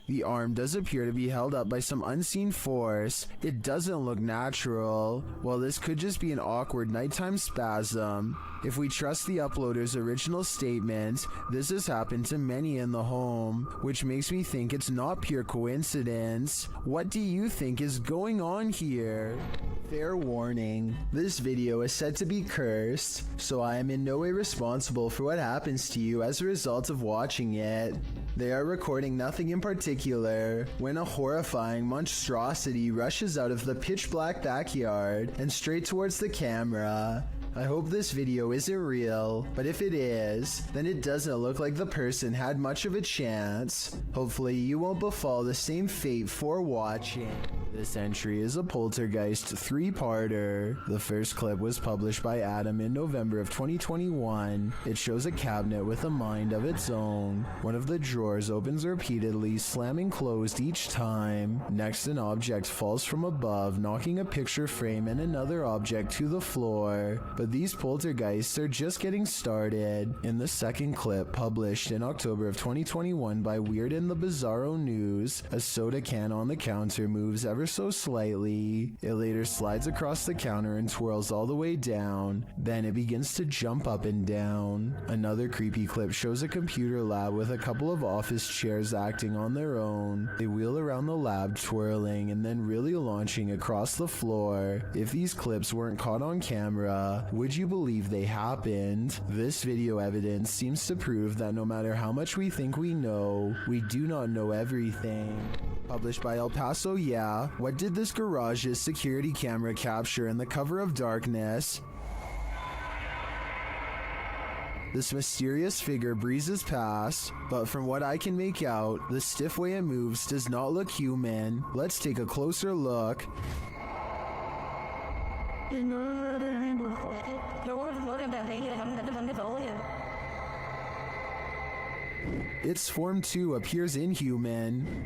The arm does appear to be held up by some unseen force. It doesn't look natural. Well, this could just be an awkward nighttime spasm. If we trust the uploader's original statement, this has happened to many in the home, which makes me think it's not pure coincidence. What do you think is going on here? Fair warning, this video is said to be cursed, so I am in no way responsible for what happens to you as a result of watching it. They are recording nothing in particular when a horrifying monstrosity rushes out of the pitch black backyard and straight towards the camera. I hope this video isn't real, but if it is, then it doesn't look like the person had much of a chance. Hopefully you won't befall the same fate for watching. This entry is a Poltergeist 3-parter. The first clip was published by Adam in November of 2021. It shows a cabinet with a mind of its own. One of the drawers opens repeatedly, slamming closed each time. Next, an object falls from above, knocking a picture frame and another object to the floor. But these poltergeists are just getting started. In the second clip, published in October of 2021 by Weird and the Bizarro News, a soda can on the counter moves ever so slightly. It later slides across the counter and twirls all the way down. Then it begins to jump up and down. Another creepy clip shows a computer lab with a couple of office chairs acting on their own. They wheel around the lab, twirling and then really launching across the floor. If these clips weren't caught on camera, would you believe they happened? This video evidence seems to prove that no matter how much we think we know, we do not know everything. Published by El Paso, yeah. What did this garage's security camera capture in the cover of darkness? This mysterious figure breezes past, but from what I can make out, the stiff way it moves does not look human. Let's take a closer look. Its form too appears inhuman.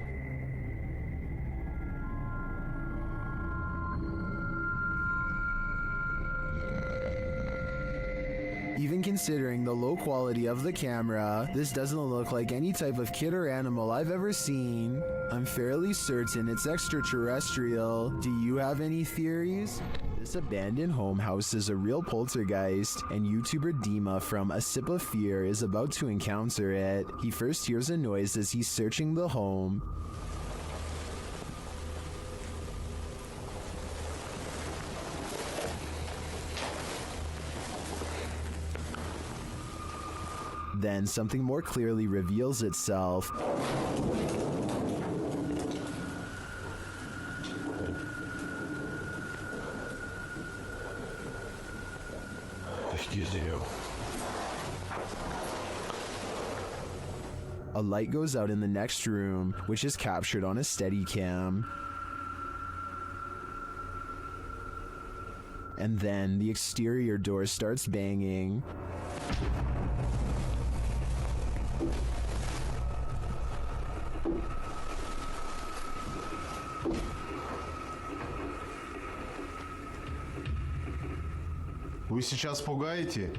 Even considering the low quality of the camera, this doesn't look like any type of kid or animal I've ever seen. I'm fairly certain it's extraterrestrial. Do you have any theories? This abandoned home houses a real poltergeist, and YouTuber Dima from A Sip of Fear is about to encounter it. He first hears a noise as he's searching the home. Then something more clearly reveals itself. Excuse you. A light goes out in the next room, which is captured on a Steadicam. And then the exterior door starts banging. Вы сейчас пугаете?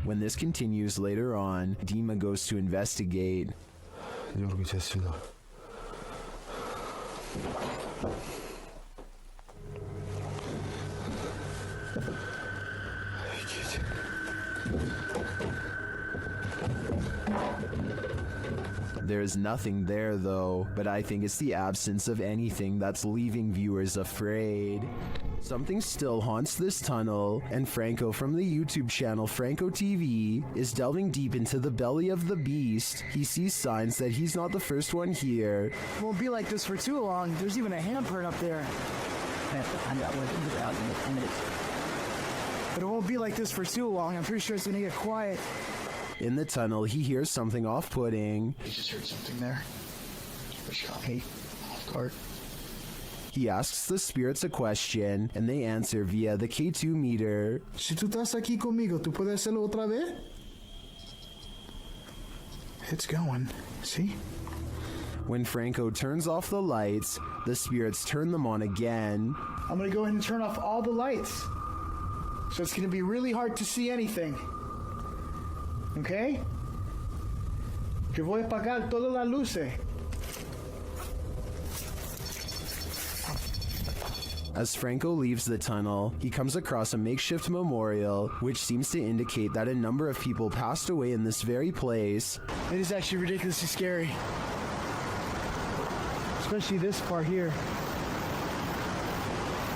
When this continues later on, Dima goes to investigate. Дергайте отсюда. There's nothing there though, but I think it's the absence of anything that's leaving viewers afraid. Something still haunts this tunnel, and Franco from the YouTube channel Franco TV is delving deep into the belly of the beast. He sees signs that he's not the first one here. Won't be like this for too long. There's even a handprint up there. have to find out where the ground in 10 minutes. But it won't be like this for too long. I'm pretty sure it's gonna get quiet. In the tunnel, he hears something off-putting. I just heard something there. Okay, off guard. He asks the spirits a question, and they answer via the K2 meter. Si tú estás aquí conmigo, ¿tú puedes hacerlo otra vez? It's going. See? When Franco turns off the lights, the spirits turn them on again. I'm gonna go ahead and turn off all the lights. So it's gonna be really hard to see anything. Okay? Que voy a apagar todas las luces. As Franco leaves the tunnel, he comes across a makeshift memorial, which seems to indicate that a number of people passed away in this very place. It is actually ridiculously scary. Especially this part here.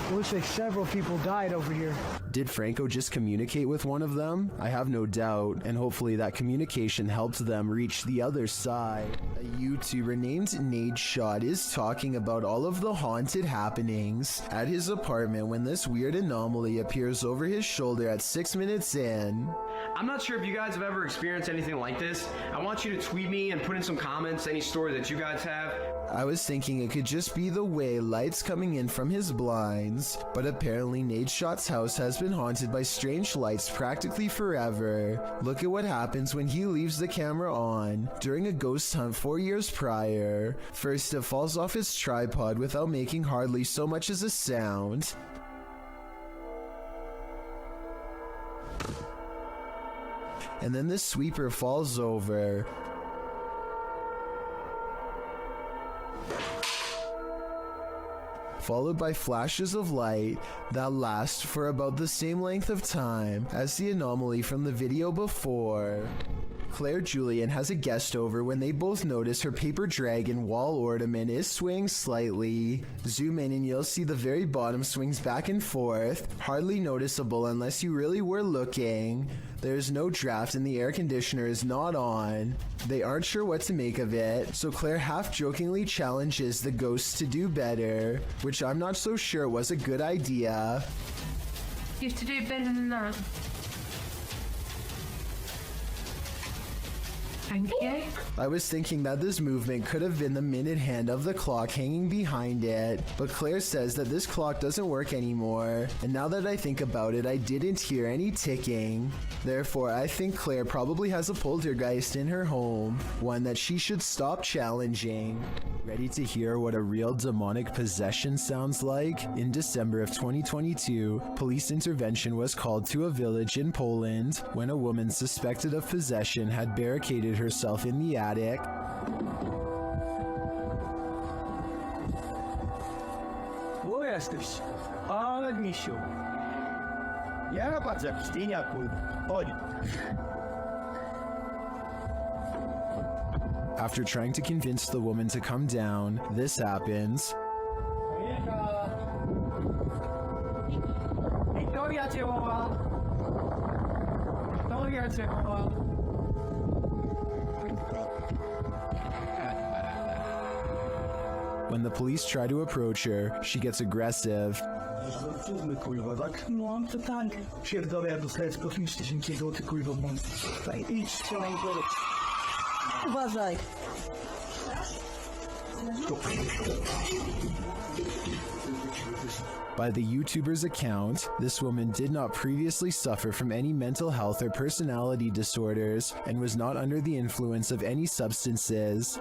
It looks like several people died over here. Did Franco just communicate with one of them? I have no doubt, and hopefully that communication helped them reach the other side. A YouTuber named Nadeshot is talking about all of the haunted happenings at his apartment when this weird anomaly appears over his shoulder at 6 minutes in. I'm not sure if you guys have ever experienced anything like this. I want you to tweet me and put in some comments any story that you guys have. I was thinking it could just be the way lights coming in from his blinds, but apparently Nadeshot's house has been haunted by strange lights practically forever. Look at what happens when he leaves the camera on during a ghost hunt 4 years prior. First, it falls off its tripod without making hardly so much as a sound. And then the sweeper falls over. Followed by flashes of light that last for about the same length of time as the anomaly from the video before. Claire Julian has a guest over when they both notice her paper dragon wall ornament is swaying slightly. Zoom in and you'll see the very bottom swings back and forth, hardly noticeable unless you really were looking. There's no draft and the air conditioner is not on. They aren't sure what to make of it, so Claire half-jokingly challenges the ghosts to do better, which I'm not so sure was a good idea. Used to do better than that. Thank you. I was thinking that this movement could have been the minute hand of the clock hanging behind it, but Claire says that this clock doesn't work anymore, and now that I think about it, I didn't hear any ticking. Therefore, I think Claire probably has a poltergeist in her home, one that she should stop challenging. Ready to hear what a real demonic possession sounds like? In December of 2022, police intervention was called to a village in Poland when a woman suspected of possession had barricaded herself in the attic. Wo jesteś? Ale misiu. Ja patrz jak ścieniaku. Chodź. After trying to convince the woman to come down, this happens. Victoria cię woła. Victoria cię woła. When the police try to approach her, she gets aggressive. Kurwa, tak? No, to tak. Pierdolę, jak dostaję z kosmicznej dziękiego, ty kurwa, mam. Idź, strzelaj, powiedz. Uważaj. By the YouTuber's account, this woman did not previously suffer from any mental health or personality disorders and was not under the influence of any substances.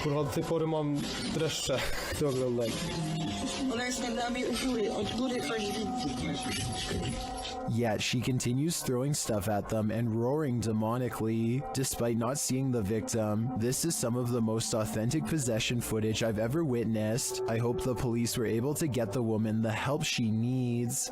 Kurwa, do tej pory mam dreszcze do oglądania. Yet she continues throwing stuff at them and roaring demonically, despite not seeing the victim. This is some of the most authentic possession footage I've ever witnessed. I hope the police were able to get the woman the help she needs.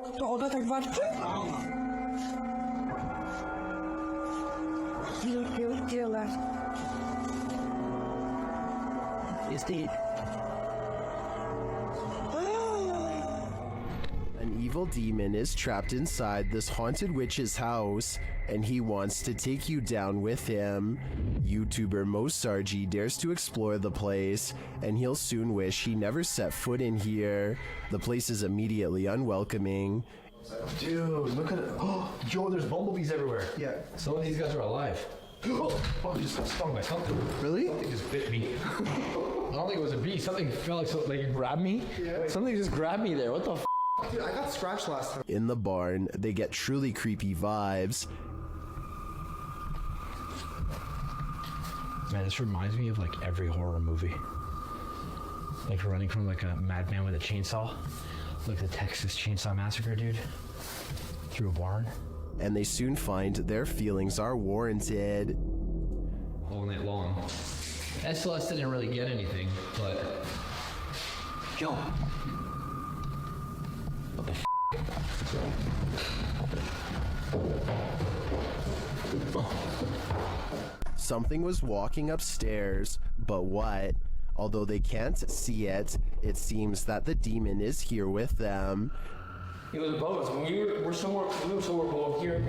An evil evil demon is trapped inside this haunted witch's house, and he wants to take you down with him. YouTuber Mosargi dares to explore the place, and he'll soon wish he never set foot in here. The place is immediately unwelcoming. Dude, look at it. Oh, yo, there's bumblebees everywhere. Yeah. Some of these guys are alive. Oh, I just got stung by something. Really? Something just bit me. I don't think it was a bee. Something felt like it grabbed me. Yeah. Something just grabbed me there. What the f? Dude, I got scratched last time. In the barn, they get truly creepy vibes. Man, this reminds me of like every horror movie. Like running from like a madman with a chainsaw. Like the Texas Chainsaw Massacre, dude. Through a barn. And they soon find their feelings are warranted. All night long. SLS didn't really get anything, but... Yo! What the f***? Something was walking upstairs, but what? Although they can't see it, it seems that the demon is here with them. He was above us. We were somewhere below here.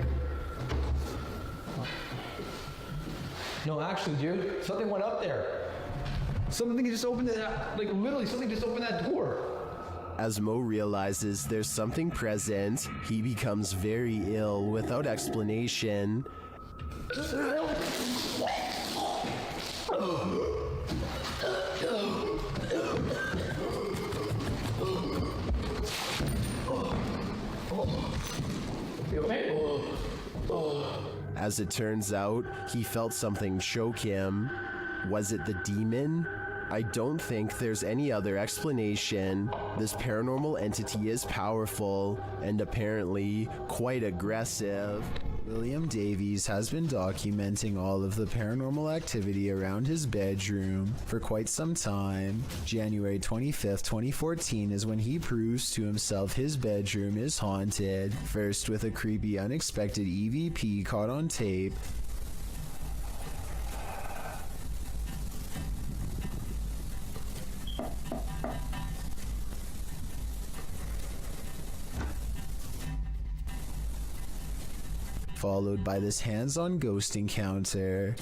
No, actually, dude, something went up there. Something just opened that, like literally something just opened that door. As Mo realizes there's something present, he becomes very ill without explanation. As it turns out, he felt something choke him. Was it the demon? I don't think there's any other explanation. This paranormal entity is powerful and apparently quite aggressive. William Davies has been documenting all of the paranormal activity around his bedroom for quite some time. January 25th, 2014 is when he proves to himself his bedroom is haunted, first with a creepy unexpected EVP caught on tape, followed by this hands-on ghost encounter.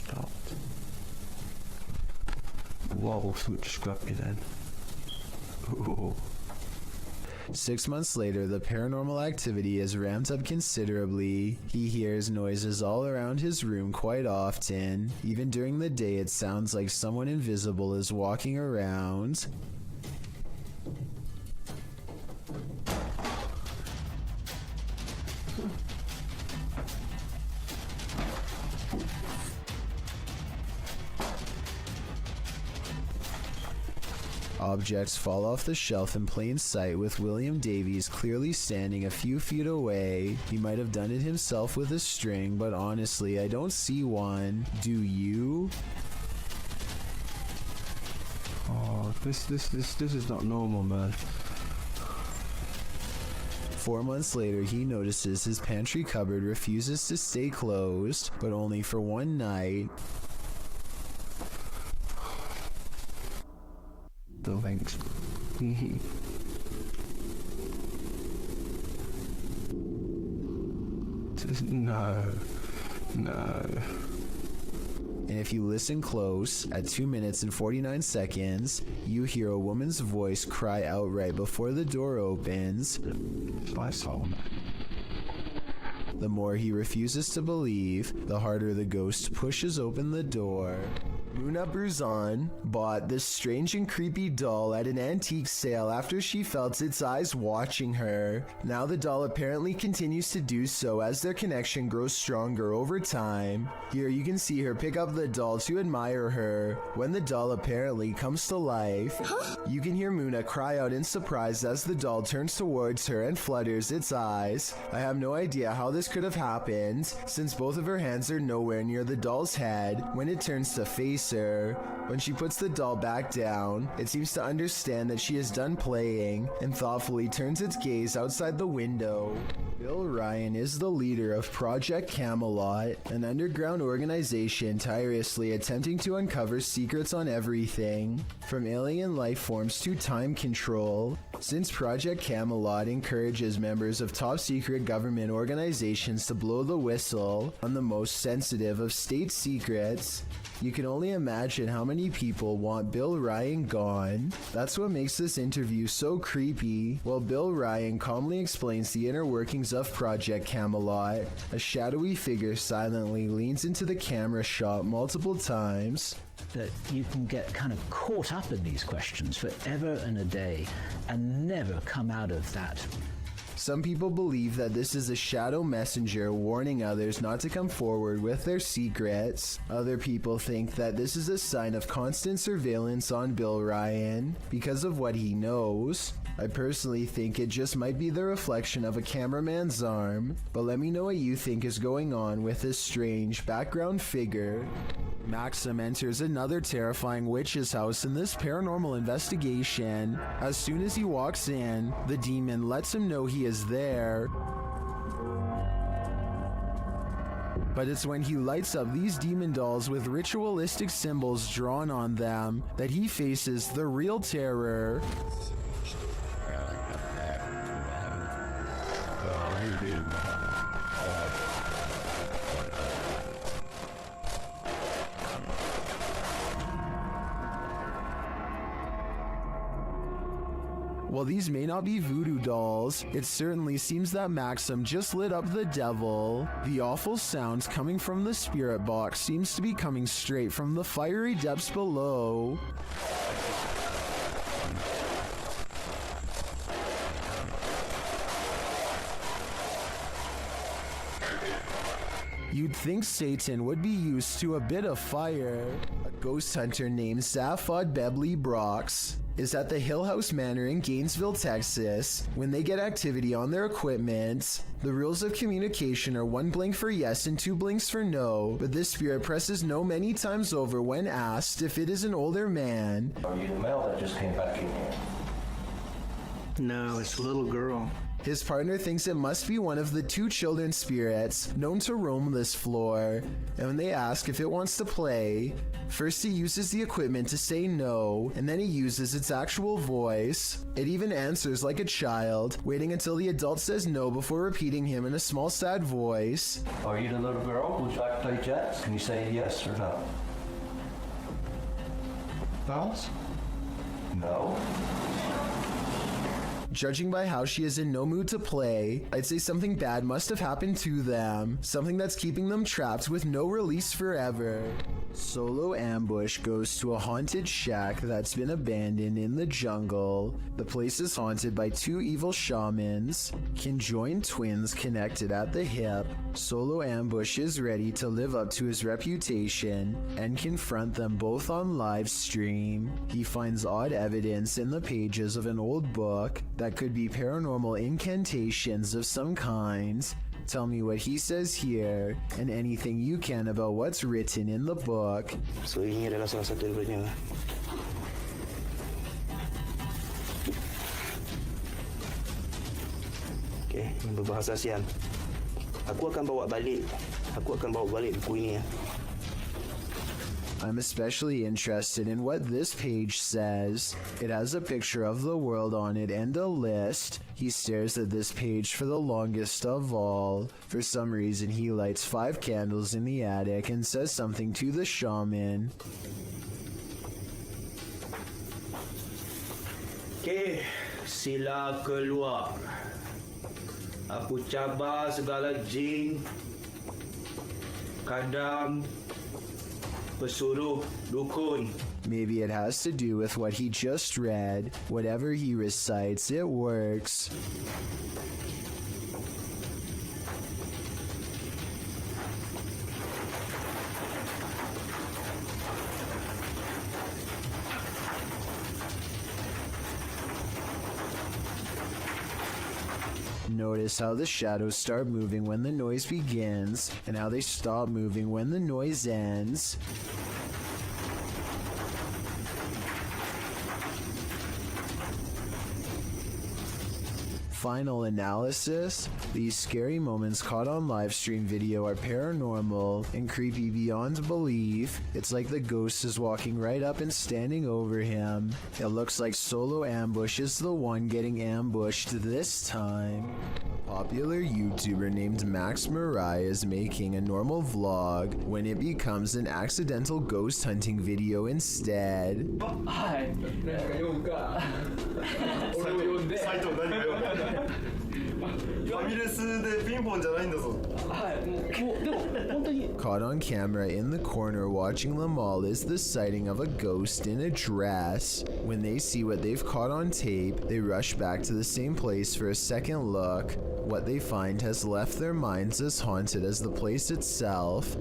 Stopped. Whoa, something just grabbed me then. Ooh. 6 months later, the paranormal activity is ramped up considerably. He hears noises all around his room quite often. Even during the day, it sounds like someone invisible is walking around. Objects fall off the shelf in plain sight, with William Davies clearly standing a few feet away. He might have done it himself with a string, but honestly, I don't see one. Do you? Oh, this is not normal, man. 4 months later, he notices his pantry cupboard refuses to stay closed, but only for one night. The links. No. And if you listen close, at 2 minutes and 49 seconds, you hear a woman's voice cry out right before the door opens. I saw him. The more he refuses to believe, the harder the ghost pushes open the door. Muna Bruzan bought this strange and creepy doll at an antique sale after she felt its eyes watching her. Now the doll apparently continues to do so as their connection grows stronger over time. Here you can see her pick up the doll to admire her. When the doll apparently comes to life, you can hear Muna cry out in surprise as the doll turns towards her and flutters its eyes. I have no idea how this could have happened, since both of her hands are nowhere near the doll's head when it turns to face her. When she puts the doll back down, it seems to understand that she is done playing and thoughtfully turns its gaze outside the window. Bill Ryan is the leader of Project Camelot, an underground organization tirelessly attempting to uncover secrets on everything, from alien life forms to time control. Since Project Camelot encourages members of top-secret government organizations to blow the whistle on the most sensitive of state secrets, you can only imagine how many people want Bill Ryan gone. That's what makes this interview so creepy. While Bill Ryan calmly explains the inner workings of Project Camelot, a shadowy figure silently leans into the camera shot multiple times. That you can get kind of caught up in these questions forever and a day and never come out of that. Some people believe that this is a shadow messenger warning others not to come forward with their secrets. Other people think that this is a sign of constant surveillance on Bill Ryan because of what he knows. I personally think it just might be the reflection of a cameraman's arm, but let me know what you think is going on with this strange background figure. Maxim enters another terrifying witch's house in this paranormal investigation. As soon as he walks in, the demon lets him know he is there. But it's when he lights up these demon dolls with ritualistic symbols drawn on them that he faces the real terror. While these may not be voodoo dolls, it certainly seems that Maxim just lit up the devil. The awful sounds coming from the spirit box seems to be coming straight from the fiery depths below. You'd think Satan would be used to a bit of fire. A ghost hunter named Zaphod Bebley Brox is at the Hill House Manor in Gainesville, Texas. When they get activity on their equipment, the rules of communication are 1 blink for yes and 2 blinks for no, but this spirit presses no many times over when asked if it is an older man. Are you the male that just came back in here? No, it's a little girl. His partner thinks it must be one of the 2 children spirits known to roam this floor, and when they ask if it wants to play, first he uses the equipment to say no, and then he uses its actual voice. It even answers like a child, waiting until the adult says no before repeating him in a small sad voice. Are you the little girl? Would you like to play jacks? Can you say yes or no? Balls? No. Judging by how she is in no mood to play, I'd say something bad must have happened to them. Something that's keeping them trapped with no release forever. Solo Ambush goes to a haunted shack that's been abandoned in the jungle. The place is haunted by 2 evil shamans, conjoined twins connected at the hip. Solo Ambush is ready to live up to his reputation and confront them both on live stream. He finds odd evidence in the pages of an old book that could be paranormal incantations of some kind. Tell me what he says here, and anything you can about what's written in the book. So ini adalah salah satu daripadanya. Okay, berbahasa ASEAN. Aku akan bawa balik buku ini ya. I'm especially interested in what this page says. It has a picture of the world on it and a list. He stares at this page for the longest of all. For some reason, he lights 5 candles in the attic and says something to the shaman. Okay, sila keluar. Aku cabar segala jin, kadam, pesuruh, dukun. Maybe it has to do with what he just read. Whatever he recites, it works. Notice how the shadows start moving when the noise begins, and how they stop moving when the noise ends. final analysis, these scary moments caught on live stream video are paranormal and creepy beyond belief. It's like the ghost is walking right up and standing over him. It looks like Solo Ambush is the one getting ambushed this time. A popular YouTuber named Max Mariah is making a normal vlog when it becomes an accidental ghost hunting video instead. Caught on camera in the corner watching them all is the sighting of a ghost in a dress. When they see what they've caught on tape, they rush back to the same place for a second look. What they find has left their minds as haunted as the place itself.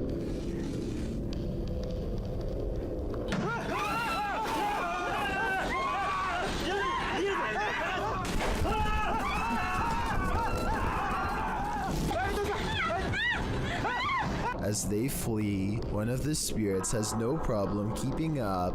As they flee, one of the spirits has no problem keeping up,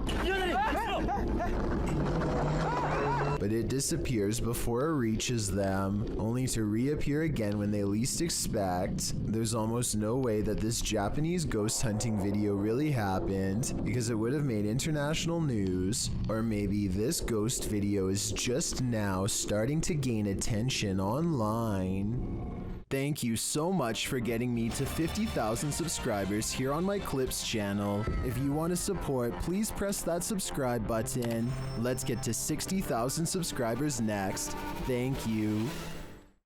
but it disappears before it reaches them, only to reappear again when they least expect. There's almost no way that this Japanese ghost hunting video really happened, because it would have made international news. Or maybe this ghost video is just now starting to gain attention online. Thank you so much for getting me to 50,000 subscribers here on my Clips channel. If you want to support, please press that subscribe button. Let's get to 60,000 subscribers next. Thank you.